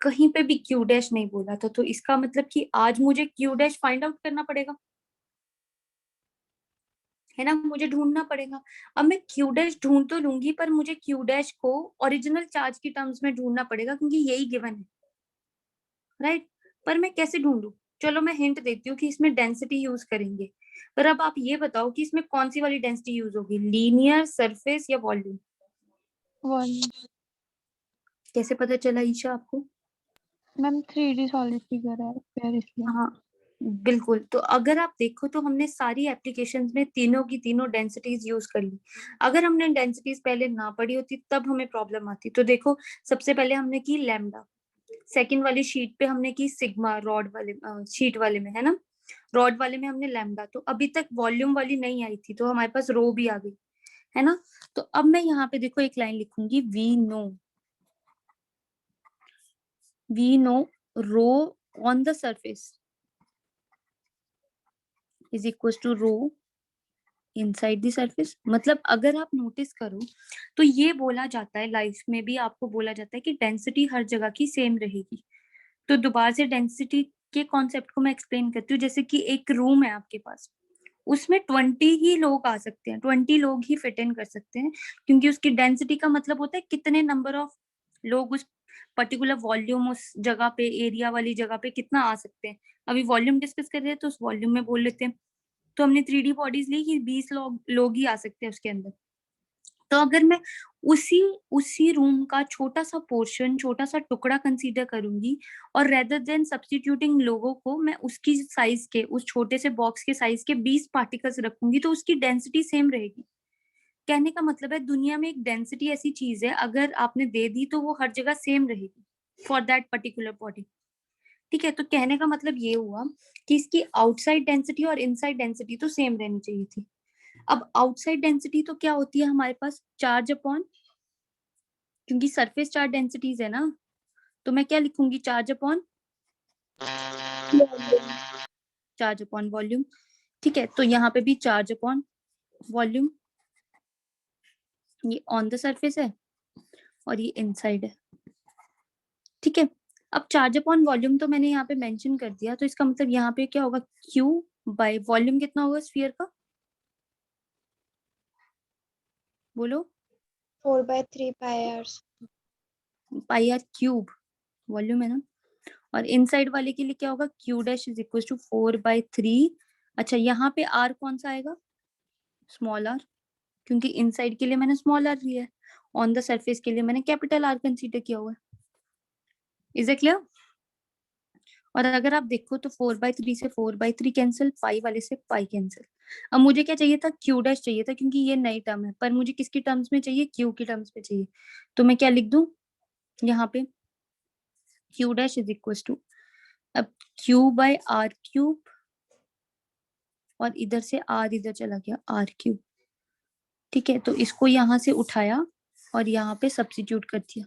कहीं पे भी क्यू डैश नहीं बोला था, तो इसका मतलब कि आज मुझे क्यू डैश फाइंड आउट करना पड़ेगा, है ना, मुझे ढूंढना पड़ेगा। अब मैं क्यू डैश ढूंढ तो लूंगी, पर मुझे क्यू डैश को ओरिजिनल चार्ज की टर्म्स में ढूंढना पड़ेगा, क्योंकि यही गिवन है, राइट। पर मैं कैसे ढूंढू, चलो मैं हिंट देती हूँ कि इसमें डेंसिटी यूज करेंगे, पर अब आप ये बताओ कि इसमें कौन सी वाली डेंसिटी यूज होगी, लीनियर, सरफेस या वॉल्यूम। वॉल्यूम। कैसे पता चला ईशा आपको। मैम 3D सॉलिड फिगर है फिर इसलिए। हाँ बिल्कुल, तो अगर आप देखो तो हमने सारी एप्लीकेशंस में तीनों की तीनों डेंसिटीज यूज कर ली, अगर हमने डेंसिटीज पहले ना पढ़ी होती तब हमें प्रॉब्लम आती। तो देखो सबसे पहले हमने की लैम्डा, सेकंड वाली शीट पे हमने की सिग्मा, रॉड वाले शीट वाले में, है ना, रॉड वाले में हमने लैम्डा, तो अभी तक वॉल्यूम वाली नहीं आई थी, तो हमारे पास रो भी आ गई, है ना। तो अब मैं यहाँ पे देखो एक लाइन लिखूंगी, we know rho on the surface is equal to rho inside the surface. मतलब अगर आप नोटिस करो तो ये बोला जाता है, लाइफ में भी आपको बोला जाता है कि डेंसिटी हर जगह की सेम रहेगी। तो दोबारा से डेंसिटी के कॉन्सेप्ट को मैं एक्सप्लेन करती हूँ, जैसे कि एक रूम है आपके पास, उसमें 20 ही लोग आ सकते हैं, 20 लोग ही फिट इन कर सकते हैं, क्योंकि उसकी डेंसिटी का मतलब होता है कितने नंबर ऑफ लोग उस पर्टिकुलर वॉल्यूम, उस जगह पे, एरिया वाली जगह पे कितना आ सकते हैं। अभी वॉल्यूम डिस्कस कर रहे हैं तो उस वॉल्यूम में बोल लेते हैं, तो हमने 3D बॉडीज ली कि 20 लोग ही आ सकते हैं उसके अंदर। तो अगर मैं उसी उसी रूम का छोटा सा पोर्शन, छोटा सा टुकड़ा कंसीडर करूंगी, और रेदर देन सब्स्टिट्यूटिंग लोगों को मैं उसकी साइज के, उस छोटे से बॉक्स के साइज के 20 पार्टिकल्स रखूंगी, तो उसकी डेंसिटी सेम रहेगी। कहने का मतलब है दुनिया में एक डेंसिटी ऐसी चीज है, अगर आपने दे दी तो वो हर जगह सेम रहेगी फॉर दैट पर्टिकुलर बॉडी, ठीक है। तो कहने का मतलब ये हुआ कि इसकी आउटसाइड डेंसिटी और इनसाइड डेंसिटी तो सेम रहनी चाहिए थी। अब आउटसाइड डेंसिटी तो क्या होती है हमारे पास, चार्ज अपॉन, क्योंकि सरफेस चार्ज डेंसिटीज है ना, तो मैं क्या लिखूंगी, चार्ज अपॉन वॉल्यूम, ठीक है। तो यहाँ पे भी चार्ज अपॉन वॉल्यूम, ये ऑन द सरफेस है और ये इनसाइड है, ठीक है। अब चार्ज अपॉन वॉल्यूम तो मैंने यहाँ पे मेंशन कर दिया, तो इसका मतलब यहाँ पे क्या होगा, Q बाय वॉल्यूम कितना होगा स्फीयर का, बोलो। 4/3 pi r. Pi R cube volume है ना, और इनसाइड वाले के लिए क्या होगा, Q dash is equal to 4/3। अच्छा यहाँ पे R कौन सा आएगा, स्मॉल r, क्योंकि इनसाइड के लिए मैंने स्मॉल r लिया है, ऑन द सरफेस के लिए मैंने कैपिटल R कंसीडर किया हुआ है। Is it clear. और अगर आप देखो तो 4/3 से 4/3 कैंसिल, पाई वाले से पाई कैंसिल। अब मुझे क्या चाहिए था, क्यू डैश चाहिए था, क्योंकि ये नई टर्म है, पर मुझे किसकी टर्म्स में चाहिए, क्यू की टर्म्स में चाहिए। तो मैं क्या लिख दूं यहाँ पे, Q dash is equal to, अब क्यू बाय आर क्यूब, और इधर से आर इधर चला गया, आर क्यूब, ठीक है। तो इसको यहाँ से उठाया और यहाँ पे सब्स्टिट्यूट कर दिया।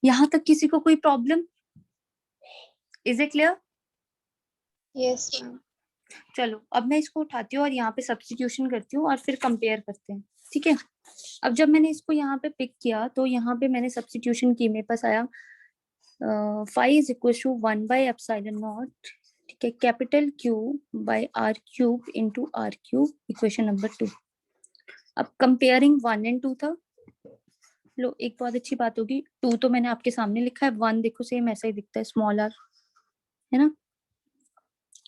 यहाँ तक किसी को कोई problem, is it clear. Yes, ma'am. चलो अब मैं इसको उठाती हूँ और यहाँ पे सब्स्टिट्यूशन करती हूँ और फिर कंपेयर करते हैं, ठीक है। अब जब मैंने इसको यहाँ पे पिक किया तो यहाँ पे मैंने सब्स्टिट्यूशन की, मेरे पास आया फाई इज इक्वल टू 1/ε0, ठीक है, capital Q by R cube into R cube, equation number 2। अब कंपेयरिंग 1 और 2 था। लो एक बहुत अच्छी बात होगी, 2 तो मैंने आपके सामने लिखा है, 1 देखो सेम ऐसा ही दिखता है, स्मॉल r, है ना।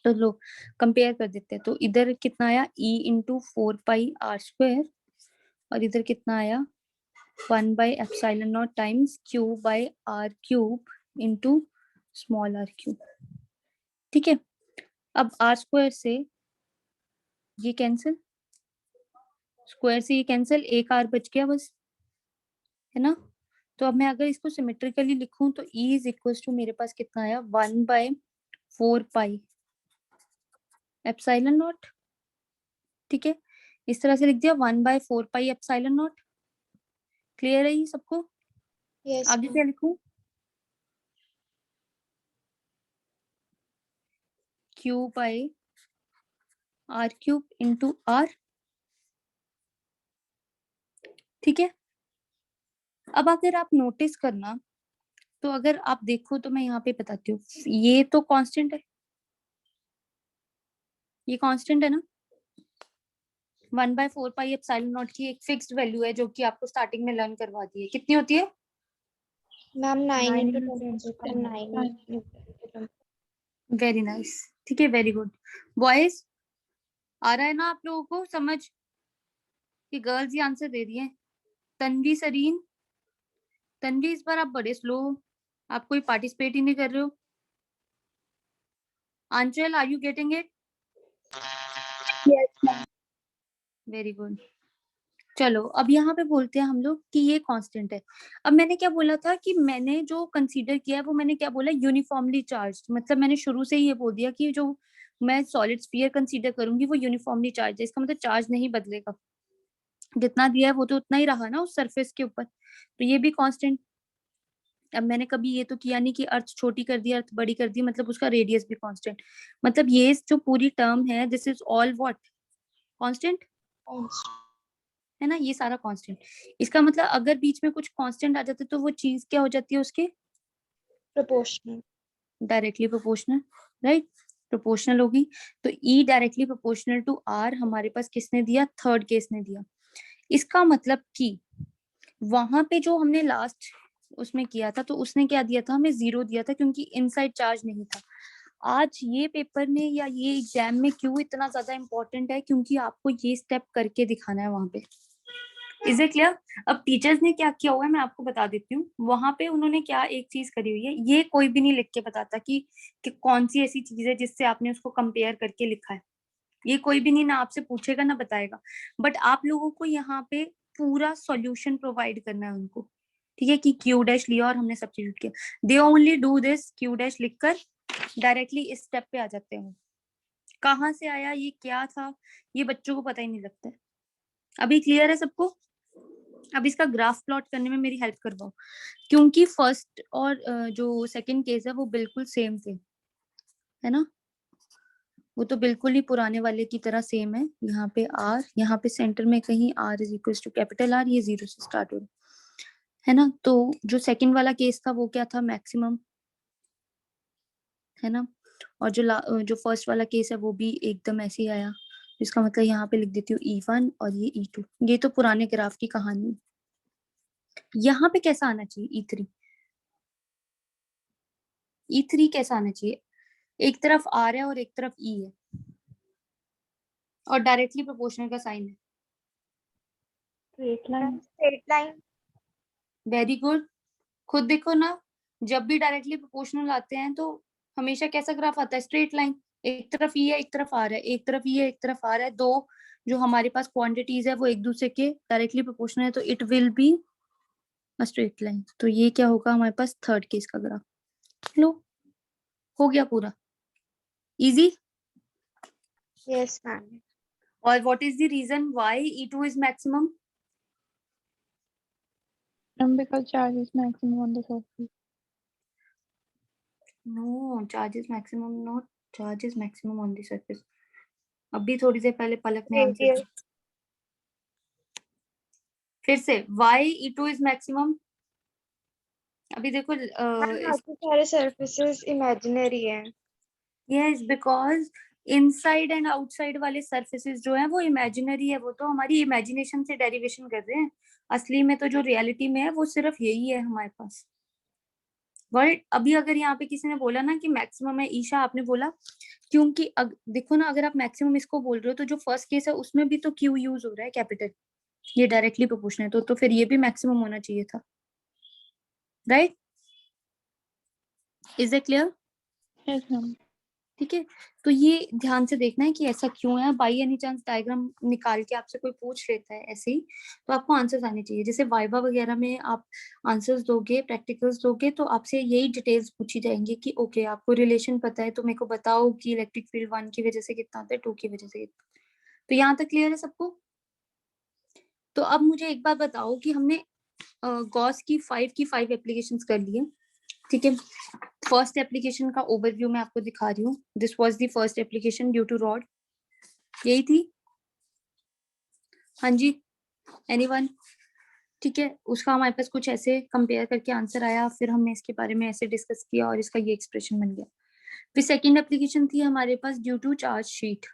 तो लो कंपेयर कर देते हैं। तो इधर कितना आया, e इंटू 4πr², और इधर कितना आया 1/ε0 times Q by R cube into small r cube, ठीक है। अब r² से ये कैंसिल, स्क्वायर से ये कैंसिल, एक r बच गया बस, है ना। तो अब मैं अगर इसको सिमेट्रिकली लिखूं तो E इज इक्वल टू मेरे पास कितना आया 1/4πε0, ठीक है। इस तरह से लिख दिया 1/4πε0। क्लियर है ये सबको? Yes, आगे ma'am. क्या लिखूं, Q by R cube into R, ठीक है। अब अगर आप नोटिस करना तो अगर आप देखो तो मैं यहाँ पे बताती हूँ, ये तो कांस्टेंट है, ये कांस्टेंट है ना। 1/4πε0 की एक फिक्स्ड वैल्यू है जो कि आपको स्टार्टिंग में लर्न करवा दी है, कितनी होती है? Ma'am, 9 9 into into 10 10 to 9 Newton. Very nice, ठीक है, वेरी गुड। बॉयज आ रहा है ना आप लोगों को समझ कि गर्ल्स ही आंसर दे रही है? तन्वी, सरीन, तन्वी इस बार आप बड़े स्लो हो, आप कोई पार्टिसिपेट ही नहीं कर रहे हो। Anchal, are you getting it? Very good. चलो अब यहाँ पे बोलते हैं हम लोग कि ये कांस्टेंट है। अब मैंने क्या बोला था कि मैंने जो कंसीडर किया है वो मैंने क्या बोला, यूनिफॉर्मली चार्ज, मतलब मैंने शुरू से ही ये बोल दिया कि जो मैं सॉलिड स्फीयर कंसीडर करूंगी वो यूनिफॉर्मली चार्ज है, इसका मतलब चार्ज नहीं बदलेगा, जितना दिया है वो तो उतना ही रहा ना उस सरफेस के ऊपर, तो ये भी कांस्टेंट। अब मैंने कभी ये तो किया नहीं कि अर्थ छोटी कर दी अर्थ बड़ी कर दी, मतलब उसका रेडियस भी कांस्टेंट, मतलब ये जो पूरी टर्म है this is all what, constant, Constant. है ना, ये सारा कांस्टेंट। इसका मतलब अगर बीच में कुछ कांस्टेंट आ जाते तो वो चीज क्या हो जाती है उसके, Proportional. Directly proportional, right, proportional होगी। तो E directly proportional to R हमारे पास किसने दिया, थर्ड केस ने दिया। इसका मतलब कि वहां पे जो हमने लास्ट उसमें किया था तो उसने क्या दिया था, हमें 0 दिया था क्योंकि इनसाइड चार्ज नहीं था। आज ये पेपर में या ये एग्जाम में क्यों इतना ज्यादा इंपॉर्टेंट है, क्योंकि आपको ये स्टेप करके दिखाना है वहां पे। Is it clear? अब टीचर्स ने क्या किया हुआ है मैं आपको बता देती हूँ, वहां पे उन्होंने क्या एक चीज करी हुई है, ये कोई भी नहीं लिख के बताता कि कौन सी ऐसी चीज है जिससे आपने उसको कंपेयर करके लिखा है, ये कोई भी नहीं ना आपसे पूछेगा ना बताएगा, बट आप लोगों को यहाँ पे पूरा सॉल्यूशन प्रोवाइड करना है उनको, ठीक है, कि क्यू डैश लिया और हमने सब्स्टिट्यूट किया, they only do this, Q dash लिखकर डायरेक्टली इस स्टेप पे आ जाते हैं। कहाँ से आया, ये क्या था, ये बच्चों को पता ही नहीं लगता है। अभी क्लियर है सबको? अब इसका ग्राफ प्लॉट करने में मेरी हेल्प करवाओ, क्योंकि फर्स्ट और जो सेकंड केस है वो बिल्कुल सेम थे, है ना, वो तो बिल्कुल ही पुराने वाले की तरह सेम है। यहाँ पे R, यहाँ पे सेंटर में कहीं R is equal to capital R, ये 0 से स्टार्ट हो रहा है ना। तो जो सेकंड वाला केस था वो क्या था, मैक्सिमम, है ना। और जो फर्स्ट वाला केस है वो भी एकदम ऐसे ही आया, इसका मतलब यहाँ पे लिख देती हूँ E1 और ये E2, ये तो पुराने ग्राफ की कहानी। यहाँ पे कैसा आना चाहिए E3, E3 कैसा आना चाहिए, एक तरफ R है और एक तरफ E है और डायरेक्टली प्रोपोर्शनल का साइन है। straight line. Straight line. Very good. खुद देखो ना, जब भी डायरेक्टली प्रोपोर्शनल आते हैं तो हमेशा कैसा ग्राफ आता है, स्ट्रेट लाइन, एक तरफ ई है एक तरफ आ रहा है, एक तरफ ई है एक तरफ आ रहा है, दो जो हमारे पास क्वांटिटीज है वो एक दूसरे के डायरेक्टली प्रोपोर्शनल है, तो it will be a straight line. तो ये क्या होगा हमारे पास, थर्ड केस का ग्राफ। लो हो गया पूरा इजी। Yes, ma'am. और what is the reason why E2 is maximum? Because charge is maximum on the surface. No, charge is maximum, not charge is maximum on the surface. अभी थोड़ी देर पहले पलक ने आंसर Radius. दिया। फिर से Y E2 is maximum. अभी देखो बाकी सारे surfaces imaginary हैं. Yes because inside and outside वाले सरफेसेस जो है वो इमेजिनरी है, वो तो हमारी इमेजिनेशन से डेरिवेशन कर रहे हैं। असली में तो जो रियलिटी में है वो सिर्फ यही है हमारे पास। वर्ड अभी अगर यहाँ पे किसी ने बोला ना कि मैक्सिमम है, ईशा आपने बोला क्योंकि देखो ना, अगर आप मैक्सिमम इसको बोल रहे हो तो जो फर्स्ट केस है उसमें भी तो क्यू यूज हो रहा है कैपिटल, ये डायरेक्टली प्रोपोर्शनल है, तो फिर ये भी मैक्सिमम होना चाहिए था, right? Is it clear? Yes, ma'am. ठीक है, तो ये ध्यान से देखना है कि ऐसा क्यों है। बाई एनी चांस डायग्राम निकाल के आपसे कोई पूछ लेता है ऐसे ही, तो आपको आंसर्स आने चाहिए। जैसे वाइवा वगैरह में आप आंसर्स दोगे, प्रैक्टिकल्स दोगे, तो आपसे यही डिटेल्स पूछी जाएंगी कि ओके आपको रिलेशन पता है तो मेरे को बताओ कि इलेक्ट्रिक फील्ड 1 की वजह से कितना आता है, 2 की वजह से कितना। तो यहाँ तक क्लियर है सबको? तो अब मुझे एक बात बताओ कि हमने गॉस की 5 एप्लीकेशंस कर लिए, ठीक है। फर्स्ट एप्लीकेशन का ओवरव्यू मैं आपको दिखा रही हूँ। This was the first application due to rod, यही थी। हाँ जी, एनीवन? ठीक है, उसका हमारे पास कुछ ऐसे कंपेयर करके आंसर आया, फिर हमने इसके बारे में ऐसे डिस्कस किया और इसका ये एक्सप्रेशन बन गया। फिर सेकंड एप्लीकेशन थी हमारे पास due to charge sheet,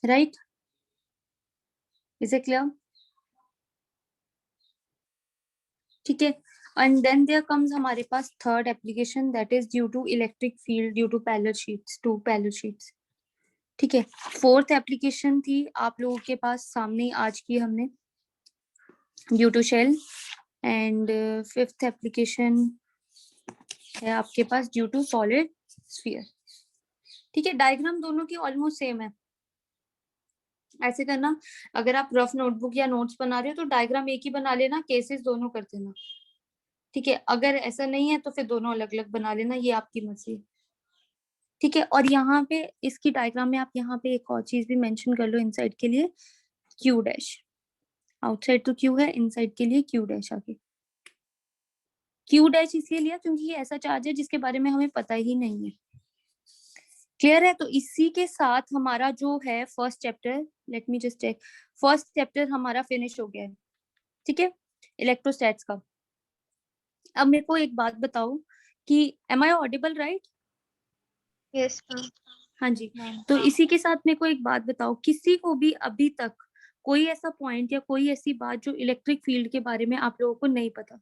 right? Is it clear? ठीक है, एंड देन देयर कम्स हमारे पास third application that is due to electric field due to parallel sheets, 2 parallel sheets. ठीक है, फोर्थ एप्लीकेशन थी आप लोगों के पास सामने आज की हमने, due to shell. And fifth application है आपके पास ड्यू टू सॉलिड स्फीयर। ठीक है, डायग्राम दोनों की ऑलमोस्ट सेम है। ऐसे करना, अगर आप रफ नोटबुक या नोट्स बना रहे हो तो डायग्राम एक ही बना लेना, केसेस दोनों कर देना। ठीक है, अगर ऐसा नहीं है तो फिर दोनों अलग अलग बना लेना, ये आपकी मर्जी। ठीक है, और यहाँ पे इसकी डायग्राम में आप यहाँ पे एक और चीज भी मेंशन कर लो इनसाइड के लिए, क्यू डैश। आउटसाइड तो क्यू है, इनसाइड के लिए क्यू डैश आगे। क्यू डैश इसलिए लिया क्योंकि ये ऐसा चार्ज है जिसके बारे में हमें पता ही नहीं है। क्लियर है? तो इसी के साथ हमारा जो है first chapter, let me just check, first chapter हमारा फिनिश हो गया है। ठीक है, इलेक्ट्रोस्टैट्स का। अब मेरे को एक बात बताओ कि am I audible, right? Yes, ma'am. हाँ जी, तो इसी के साथ मेरे को एक बात बताओ, किसी को भी अभी तक कोई ऐसा पॉइंट या कोई ऐसी बात जो इलेक्ट्रिक फील्ड के बारे में आप लोगों को नहीं पता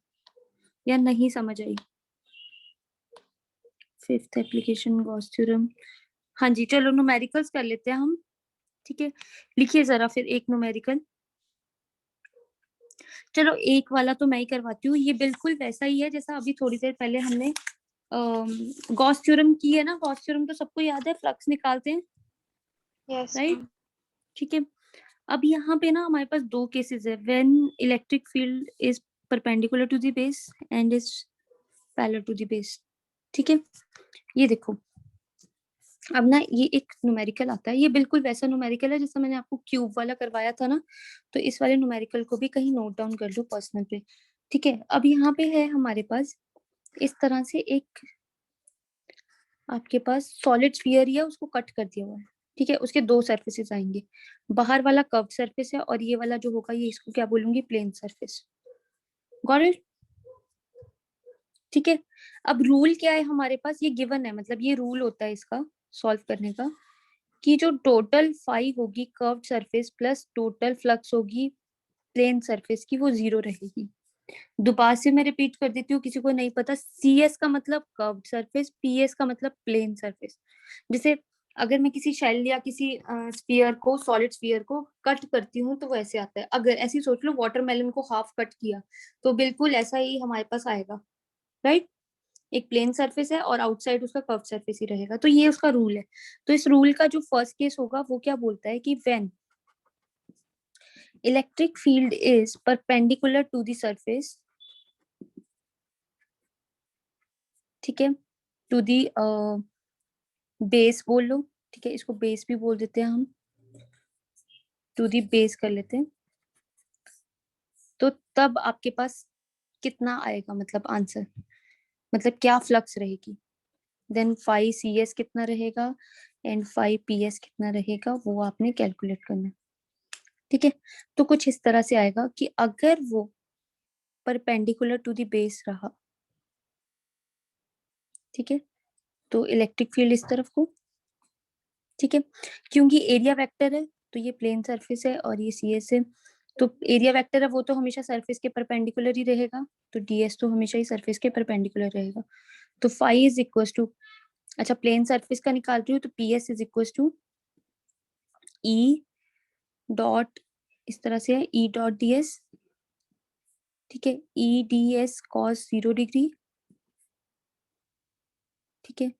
या नहीं समझ आई? Fifth application Gauss theorem. हाँ जी, चलो न्यूमेरिकल्स कर लेते हैं हम। ठीक है, लिखिए जरा फिर एक न्यूमेरिकल। चलो एक वाला तो मैं ही करवाती हूँ, ये बिल्कुल वैसा ही है जैसा अभी थोड़ी देर पहले हमने गॉस थ्योरम की है ना। गॉस थ्योरम तो सबको याद है, फ्लक्स निकालते हैं, Yes, राइट? ma'am. ठीक है, अब यहाँ पे ना हमारे पास दो केसेस है, when electric field is perpendicular to the base and is parallel to the base. ठीक है, ये देखो, अब ना ये एक न्यूमेरिकल आता है, ये बिल्कुल वैसा न्यूमेरिकल है जैसा मैंने आपको क्यूब वाला करवाया था ना, तो इस वाले न्यूमेरिकल को भी कहीं नोट डाउन कर लो पर्सनल पे। ठीक है, अब यहाँ पे है हमारे पास इस तरह से एक, आपके पास सॉलिड स्फीयर ही है, उसको कट कर दिया हुआ है। ठीक है, उसके दो सरफेसेस आएंगे, बाहर वाला कर्व सरफेस है और ये वाला जो होगा ये इसको क्या बोलूंगी, प्लेन सरफेस। Got it? ठीक है, अब रूल क्या है हमारे पास, ये गिवन है, मतलब ये रूल होता है इसका सॉल्व करने का, कि जो टोटल फाई होगी curve surface plus total flux होगी प्लेन सरफेस की, वो 0 रहेगी। दोबारा से मैं रिपीट कर देती हूँ, किसी को नहीं पता, सी एस का मतलब कर्व सरफेस, पी एस का मतलब प्लेन सरफेस। जैसे अगर मैं किसी शेल या किसी स्फीयर को, सॉलिड स्फीयर को कट करती हूँ तो वैसे आता है। अगर ऐसी सोच लो वाटरमेलन को हाफ कट किया तो बिल्कुल ऐसा ही हमारे पास आएगा, राइट? एक प्लेन सरफेस है और आउटसाइड उसका कर्व सरफेस ही रहेगा, तो ये उसका रूल है। तो इस रूल का जो फर्स्ट केस होगा वो क्या बोलता है कि when electric field is perpendicular to the surface, ठीक है, टू दी बेस बोल लो, ठीक है, इसको बेस भी बोल देते हैं हम, टू दी बेस कर लेते हैं, तो तब आपके पास कितना आएगा, मतलब आंसर, मतलब क्या फ्लक्स रहेगी, देन फाई सी एस कितना रहेगा, एंड 5 PS कितना रहेगा वो आपने कैलकुलेट करना है। ठीक है, तो कुछ इस तरह से आएगा कि अगर वो परपेंडिकुलर टू द बेस रहा, ठीक है, तो इलेक्ट्रिक फील्ड इस तरफ को, ठीक है, क्योंकि एरिया वेक्टर है तो ये प्लेन सरफेस है और ये CS है, तो एरिया वेक्टर है वो तो हमेशा सरफेस के परपेंडिकुलर ही रहेगा, तो DS तो हमेशा ही सरफेस के परपेंडिकुलर रहेगा। तो फाई इज इक्वल टू, अच्छा प्लेन सरफेस का निकाल रही हूँ तो PS is equal to E dot, इस तरह से है E डॉट DS, ठीक है, EDS cos 0 डिग्री, ठीक है,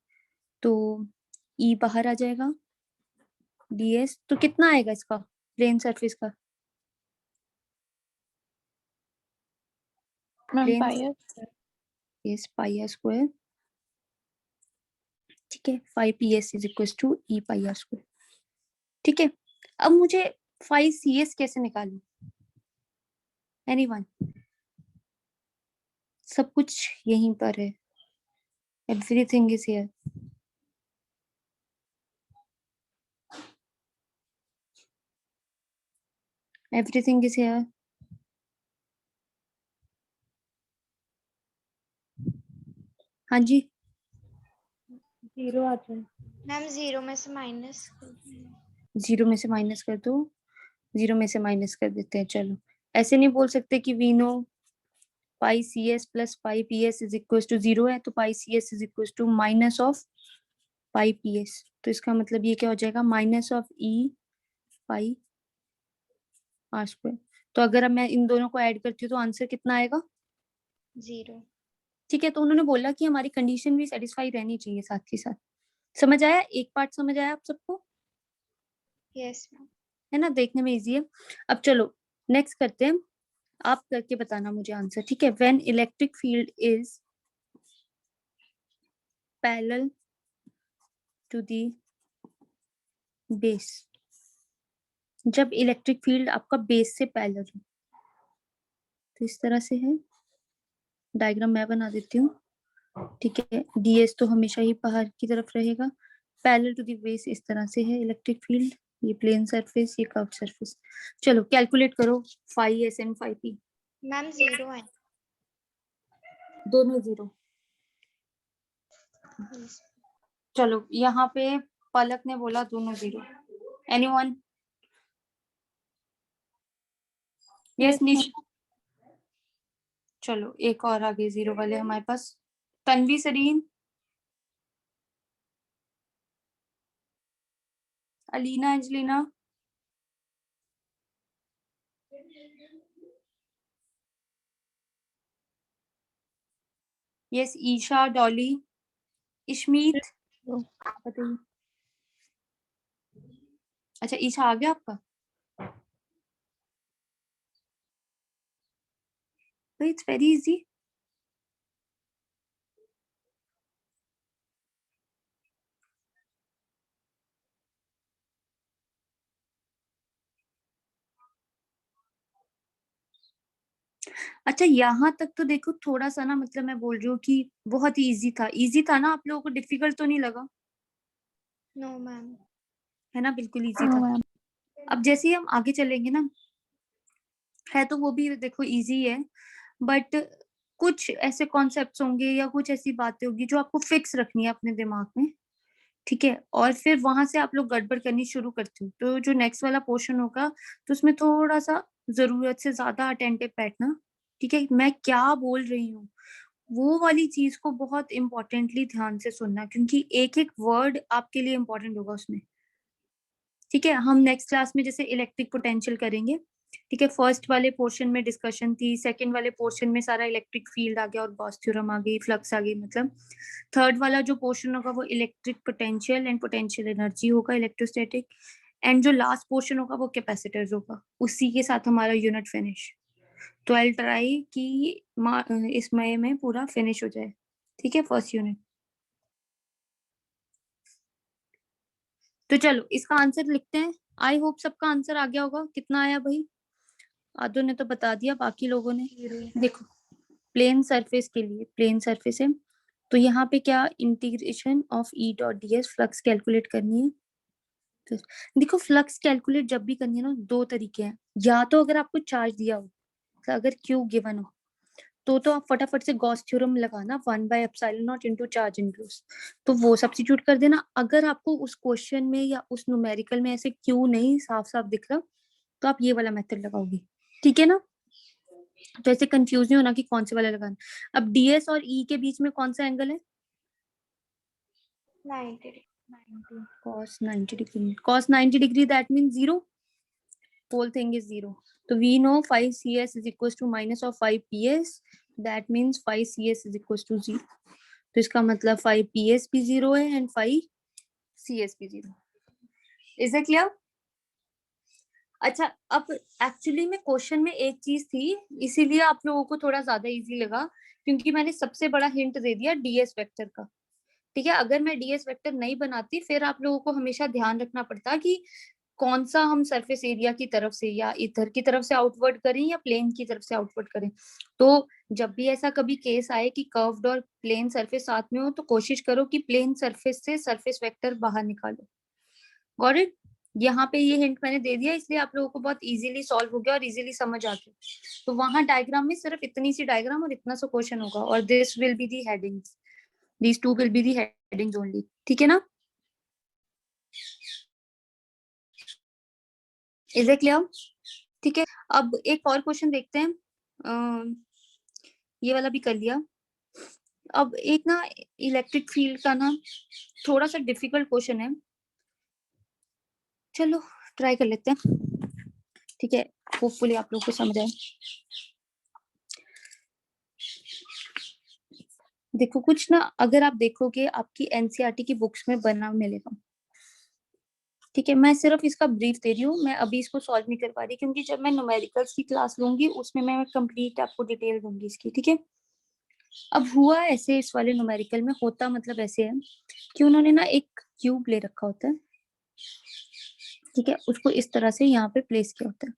तो E बाहर आ जाएगा, DS तो कितना आएगा इसका प्लेन सरफेस का, ma'am plane pi is pi R square, ठीक है, 5PS is equal to E pi R square, ठीक है। अब मुझे 5CS कैसे निकालूं, एनीवन? सब कुछ यहीं पर है, everything is here. Everything is here. हाँ जी, 0 आता है, मैम 0 में से माइनस 0 में से माइनस कर दो, 0 में से माइनस कर देते हैं। चलो, ऐसे नहीं बोल सकते कि we know pi CS plus pi PS is equal to 0 है, तो pi CS is equal to minus of pi PS, तो इसका मतलब ये क्या हो जाएगा, minus of E pi R square. तो अगर अब मैं इन दोनों को ऐड करती हूँ तो आंसर कितना आएगा, 0। ठीक है। तो उन्होंने बोला कि हमारी कंडीशन भी सेटिस्फाई रहनी चाहिए साथ के साथ। समझ आया, एक पार्ट समझ आया आप सबको, यस मैम। है ना, देखने में इजी है। अब चलो नेक्स्ट करते हैं, आप करके बताना मुझे आंसर, ठीक है। When electric field is parallel to the base, जब इलेक्ट्रिक फील्ड आपका बेस से पैरेलल हो, तो इस तरह से है, डायग्राम मैं बना देती हूँ, ठीक है। DS तो हमेशा ही बाहर की तरफ रहेगा, पैरेलल टू द बेस इस तरह से है इलेक्ट्रिक फील्ड, ये प्लेन सरफेस, ये कर्व सरफेस। चलो कैलकुलेट करो, 5S एंड 5P, मैम 0 है। दोनों 0। Yes. चलो यहाँ पे पलक ने बोला दोनों 0, एनीवन? यस निशा, चलो एक और आगे 0 वाले हमारे पास, तन्वी सरीन, अलीना एंजलिना, यस ईशा, डॉली, इशमीत, बताइए। अच्छा ईशा आ गया आपका, तो इट्स वेरी इजी। अच्छा यहाँ तक तो देखो थोड़ा सा ना, मतलब मैं बोल रही हूँ कि बहुत ही इजी था ना, आप लोगों को डिफिकल्ट तो नहीं लगा, नो मैम। है ना, बिल्कुल इजी नो था। मैम। अब जैसे ही हम आगे चलेंगे ना, है तो वो भी देखो इजी है, बट कुछ ऐसे कॉन्सेप्ट्स होंगे या कुछ ऐसी बातें होगी जो आपको फिक्स रखनी है अपने दिमाग में, ठीक है, और फिर वहां से आप लोग गड़बड़ करनी शुरू करते हो, तो जो नेक्स्ट वाला पोर्शन होगा तो उसमें थोड़ा सा जरूरत से ज्यादा अटेंटिव बैठना, ठीक है, मैं क्या बोल रही हूँ वो वाली चीज को बहुत इंपॉर्टेंटली ध्यान से सुनना, क्योंकि एक एक वर्ड आपके लिए इंपॉर्टेंट होगा उसमें, ठीक है। हम नेक्स्ट क्लास में जैसे इलेक्ट्रिक पोटेंशियल करेंगे, ठीक है, फर्स्ट वाले पोर्शन में डिस्कशन थी, सेकंड वाले पोर्शन में सारा इलेक्ट्रिक फील्ड आ गया और गॉस थ्योरम आ गई, फ्लक्स आ गई, मतलब थर्ड वाला जो पोर्शन होगा वो electric potential and potential energy होगा, इलेक्ट्रोस्टैटिक, एंड जो लास्ट पोर्शन होगा वो कैपेसिटर्स होगा, उसी के साथ हमारा यूनिट फिनिश। तो आई ट्राई कि इस मई में पूरा फिनिश हो जाए, ठीक है, फर्स्ट यूनिट। तो चलो इसका आंसर लिखते हैं, आई होप सबका आंसर आ गया होगा, कितना आया भाई, आदो ने तो बता दिया, बाकी लोगों ने देखो, प्लेन सरफेस के लिए, प्लेन सरफेस है तो यहाँ पे क्या integration of E dot D S flux calculate करनी है। तो देखो फ्लक्स कैलकुलेट जब भी करनी है ना, दो तरीके हैं। या तो अगर आपको चार्ज दिया हो, तो अगर क्यू गिवन हो, तो आप फटाफट से गॉस थ्योरम लगाना 1/ε0 इंटू चार्ज इनड्यूस, तो वो सब्स्टिट्यूट कर देना। अगर आपको उस क्वेश्चन में या उस न्यूमेरिकल में ऐसे क्यू नहीं साफ साफ दिख रहा, तो आप ये वाला मेथड लगाओगे, ठीक है ना। तो ऐसे कंफ्यूज नहीं होना कि कौन से वाला लगाना। अब डीएस और ई के बीच में कौन सा एंगल है? 90 cos 90 degree. Cos 90 degree, that means 0. Whole thing is 0. So we know phi cs is equals to minus of phi ps. That means phi cs is equals to 0. तो इसका मतलब phi ps भी 0 है and phi cs भी 0. Is it clear? अच्छा, अब actually में question में एक चीज थी, इसीलिए आप लोगों को थोड़ा ज्यादा इजी लगा, क्योंकि मैंने सबसे बड़ा हिंट दे दिया डीएस वेक्टर का। ठीक है, अगर मैं डीएस वेक्टर नहीं बनाती, फिर आप लोगों को हमेशा ध्यान रखना पड़ता कि कौन सा हम सरफेस एरिया की तरफ से या इधर की तरफ से आउटवर्ड करें या प्लेन की तरफ से आउटवर्ड करें। तो जब भी ऐसा कभी केस आए कि कर्व्ड और प्लेन सरफेस साथ में हो, तो कोशिश करो कि प्लेन सरफेस से सरफेस वेक्टर बाहर निकालो। Got it? यहाँ पे ये हिंट मैंने दे दिया, इसलिए आप लोगों को बहुत इजीली सॉल्व हो गया और इजीली समझ आ गया। तो वहां डायग्राम में सिर्फ इतनी सी डायग्राम और इतना सा क्वेश्चन होगा, और this will be the headings, these two will be the headings only. ठीक है ना? Is it clear? ठीक है, अब एक और क्वेश्चन देखते हैं। ये वाला भी कर लिया। अब एक ना इलेक्ट्रिक फील्ड का ना थोड़ा सा डिफिकल्ट क्वेश्चन है, चलो ट्राई कर लेते हैं। ठीक है, होपफुली आप लोग को समझ आए। देखो कुछ ना, अगर आप देखोगे आपकी एनसीईआरटी की बुक्स में बना मिलेगा। ठीक है, मैं सिर्फ इसका ब्रीफ दे रही हूँ, मैं अभी इसको सॉल्व नहीं कर पा रही, क्योंकि जब मैं न्यूमेरिकल्स की क्लास लूंगी उसमें मैं कंप्लीट आपको डिटेल दूंगी इसकी। ठीक है, अब हुआ ऐसे, इस वाले न्यूमेरिकल में होता मतलब ऐसे है कि उन्होंने ना एक क्यूब ले रखा होता है। ठीक है, उसको इस तरह से यहाँ पे प्लेस किया होता है।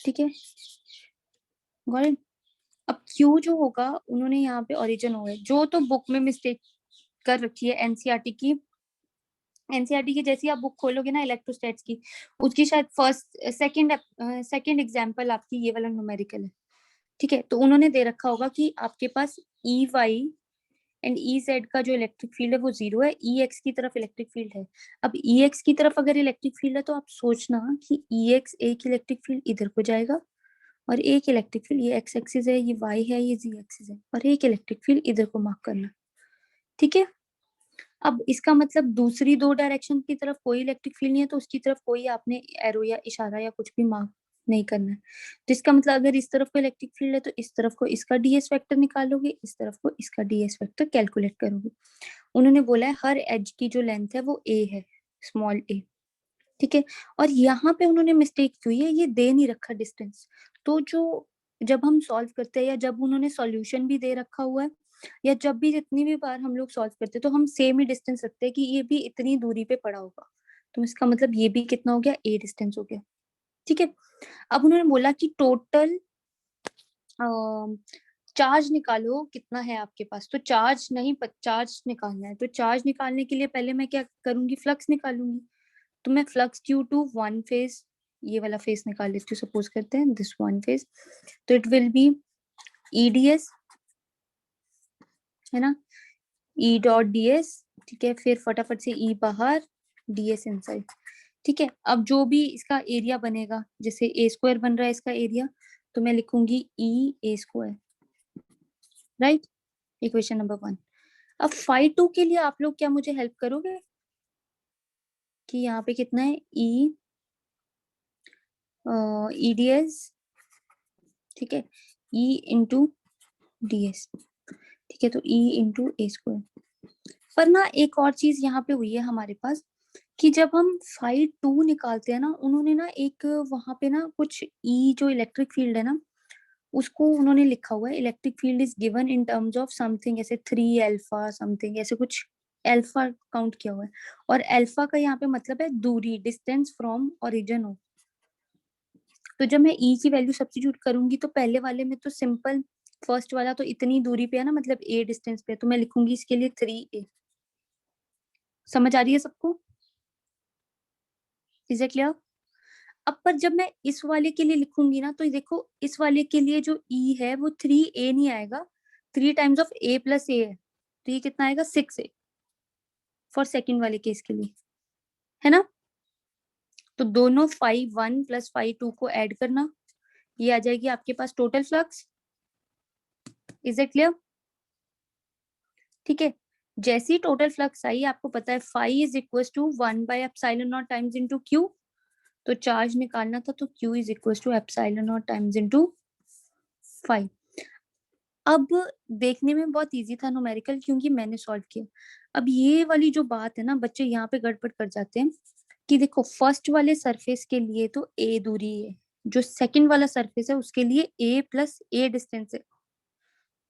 ठीक है, गॉट इट? अब क्यू जो होगा, उन्होंने यहाँ पे ओरिजिन होगा, जो तो बुक में मिस्टेक कर रखी है एनसीईआरटी की। एनसीईआरटी की जैसी आप बुक खोलोगे ना इलेक्ट्रोस्टैट्स की, उसकी शायद सेकंड एग्जांपल आपकी ये वाला न्यूमेरिकल है। ठीक है, तो उन्होंने दे रखा होगा कि आपके पास E Y and E Z का जो इलेक्ट्रिक फील्ड है वो 0 है, ई एक्स की तरफ इलेक्ट्रिक फील्ड है। अब ई एक्स की तरफ अगर इलेक्ट्रिक फील्ड है, तो आप सोचना कि ई एक्स एक इलेक्ट्रिक फील्ड इधर को जाएगा, और एक इलेक्ट्रिक फील्ड, ये एक्स एक्सिस है, ये वाई है, ये जी एक्सिस है, और एक इलेक्ट्रिक फील्ड इधर को मार्क करना। ठीक है, अब इसका मतलब दूसरी दो डायरेक्शन की तरफ कोई इलेक्ट्रिक फील्ड नहीं है, तो उसकी तरफ कोई आपने एरो या इशारा या कुछ भी मार्क नहीं करना है। तो इसका मतलब अगर इस तरफ को इलेक्ट्रिक फील्ड है, तो इस तरफ को इसका डीएस वेक्टर निकालोगे, इस तरफ को इसका डीएस वेक्टर कैलकुलेट करोगे। उन्होंने बोला है हर एज की जो लेंथ है वो ए है, स्मॉल ए। ठीक है, और यहाँ पे उन्होंने मिस्टेक की है, ये दे नहीं रखा डिस्टेंस। तो जो जब हम सॉल्व करते हैं, या जब उन्होंने सॉल्यूशन भी दे रखा हुआ है, या जब भी जितनी भी बार हम लोग सॉल्व करते हैं, तो हम सेम ही डिस्टेंस रखते हैं कि ये भी इतनी दूरी पे पड़ा होगा। तो इसका मतलब ये भी कितना हो गया, ए डिस्टेंस हो गया। ठीक है, अब उन्होंने बोला कि टोटल चार्ज निकालो कितना है आपके पास। तो चार्ज नहीं, चार्ज निकालना है। तो चार्ज निकालने के लिए पहले मैं क्या करूंगी, फ्लक्स निकालूंगी। तो मैं flux due to one face, ये वाला फेज निकाल लेती हूँ, सपोज करते हैं दिस वन फेज। तो इट विल बी ईडीएस, है ना, ई डॉट डीएस। ठीक है, फिर फटाफट से ई बाहर, डीएस इनसाइड। ठीक है, अब जो भी इसका एरिया बनेगा, जैसे ए स्क्वायर बन रहा है इसका एरिया, तो मैं लिखूंगी ई ए स्क्वायर, राइट। Equation number 1। अब फाई 2 के लिए आप लोग क्या मुझे हेल्प करोगे कि यहाँ पे कितना है, ई ईडीएस, ठीक है, ई इंटू डीएस। ठीक है, तो ई इंटू ए स्क्वायर। पर ना एक और चीज यहाँ पे हुई है हमारे पास, कि जब हम फाई 2 निकालते हैं ना, उन्होंने ना एक वहां पे ना कुछ ई जो इलेक्ट्रिक फील्ड है ना, उसको उन्होंने लिखा हुआ है electric field is given in terms of something, ऐसे 3 अल्फा समथिंग, ऐसे कुछ अल्फा काउंट किया हुआ है। और अल्फा का यहाँ पे मतलब है दूरी, डिस्टेंस फ्रॉम ओरिजिन हो। तो जब मैं ई की वैल्यू सब्स्टिट्यूट करूंगी, तो पहले वाले में तो सिंपल फर्स्ट वाला तो इतनी दूरी पे है ना, मतलब a डिस्टेंस पे है, तो मैं लिखूंगी इसके लिए 3a। समझ आ रही है सबको? Is it clear? अब पर जब मैं इस वाले के लिए लिखूंगी ना, तो देखो इस वाले के लिए जो e है वो 3a नहीं आएगा, 3 times of a plus a है, तो ये कितना आएगा 6a फॉर सेकंड वाले केस के लिए, है ना? तो दोनों phi 1 प्लस phi 2 को ऐड करना, ये आ जाएगी आपके पास total flux. Is it clear? ठीक है, जैसी ही टोटल फ्लक्स आई, आपको पता है phi is equal to 1/epsilon0 times into q, तो चार्ज निकालना था, तो q is equal to epsilon0 times into phi। अब देखने में बहुत इजी था न्यूमेरिकल, क्योंकि मैंने सॉल्व किया। अब ये वाली जो बात है ना, बच्चे यहाँ पे गड़बड़ कर जाते हैं कि देखो फर्स्ट वाले सरफेस के लिए तो a दूरी है, जो सेकंड वाला सरफेस है उसके लिए a प्लस a डिस्टेंस है,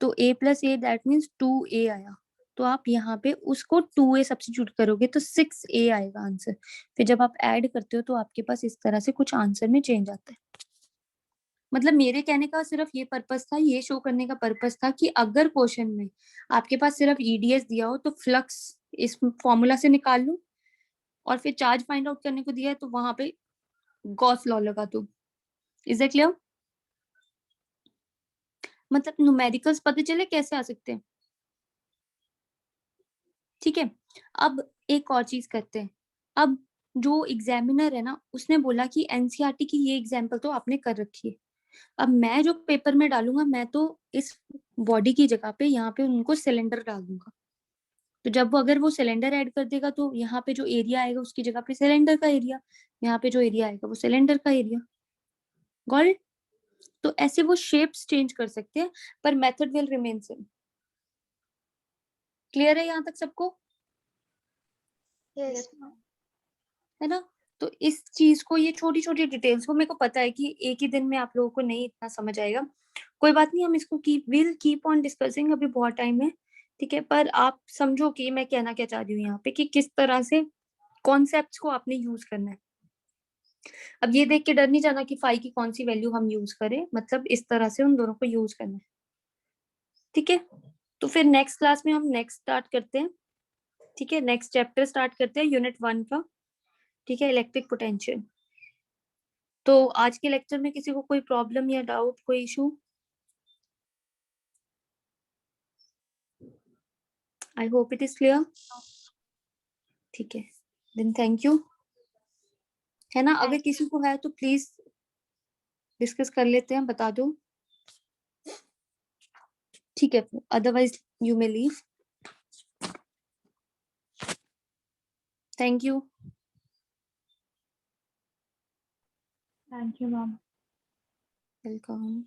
तो a plus a that means 2a आया, तो आप यहाँ पे उसको 2a सब्स्टिट्यूट करोगे तो 6a आएगा आंसर। फिर जब आप ऐड करते हो तो आपके पास इस तरह से कुछ आंसर में चेंज आता है। मतलब मेरे कहने का सिर्फ ये पर्पस था, ये शो करने का पर्पस था कि अगर क्वेश्चन में आपके पास सिर्फ ईडीएस दिया हो तो फ्लक्स इस फॉर्मूला से निकाल लो, और फिर चार्ज फाइंड आउट करने को दिया है तो वहां पे गॉस लॉ लगा दो। Is it clear? मतलब न्यूमेरिकल्स पता चले कैसे आ सकते हैं। ठीक है, अब एक और चीज करते हैं। अब जो एग्जामिनर है ना, उसने बोला कि एनसीईआरटी की ये एग्जाम्पल तो आपने कर रखी है, अब मैं जो पेपर में डालूंगा, मैं तो इस बॉडी की जगह पे यहाँ पे उनको सिलेंडर डाल दूंगा, तो जब वो अगर वो सिलेंडर ऐड कर देगा तो यहाँ पे जो एरिया आएगा उसकी जगह पे सिलेंडर का एरिया, यहाँ पे जो एरिया आएगा वो सिलेंडर का एरिया। Got it? तो ऐसे वो शेप्स चेंज कर सकते हैं, पर method will remain same. Clear है यहाँ तक सबको? Yes. है ना? तो इस चीज को, ये छोटी छोटी डिटेल्स को, मेरे को पता है कि एक ही दिन में आप लोगों को नहीं इतना समझ आएगा, कोई बात नहीं, हम इसको विल कीप ऑन डिस्कसिंग, अभी बहुत टाइम है। ठीक है, पर आप समझो कि मैं कहना क्या चाह रही हूँ यहाँ पे, कि किस तरह से कॉन्सेप्ट्स को आपने यूज करना है। अब ये देख के डर नहीं जाना कि फाई की कौन सी वैल्यू हम यूज करें, मतलब इस तरह से उन दोनों को यूज करना है। ठीक है, तो फिर नेक्स्ट क्लास में हम नेक्स्ट स्टार्ट करते हैं। ठीक है, नेक्स्ट चैप्टर स्टार्ट करते हैं यूनिट 1 का। ठीक है, इलेक्ट्रिक पोटेंशियल। तो आज के लेक्चर में किसी को कोई प्रॉब्लम या डाउट, कोई issue? I hope it is clear. ठीक है, देन थैंक यू। है ना, अगर किसी को है तो प्लीज डिस्कस कर लेते हैं, बता दो। ठीक है, otherwise you may leave. Thank you. Thank you, ma'am. Welcome.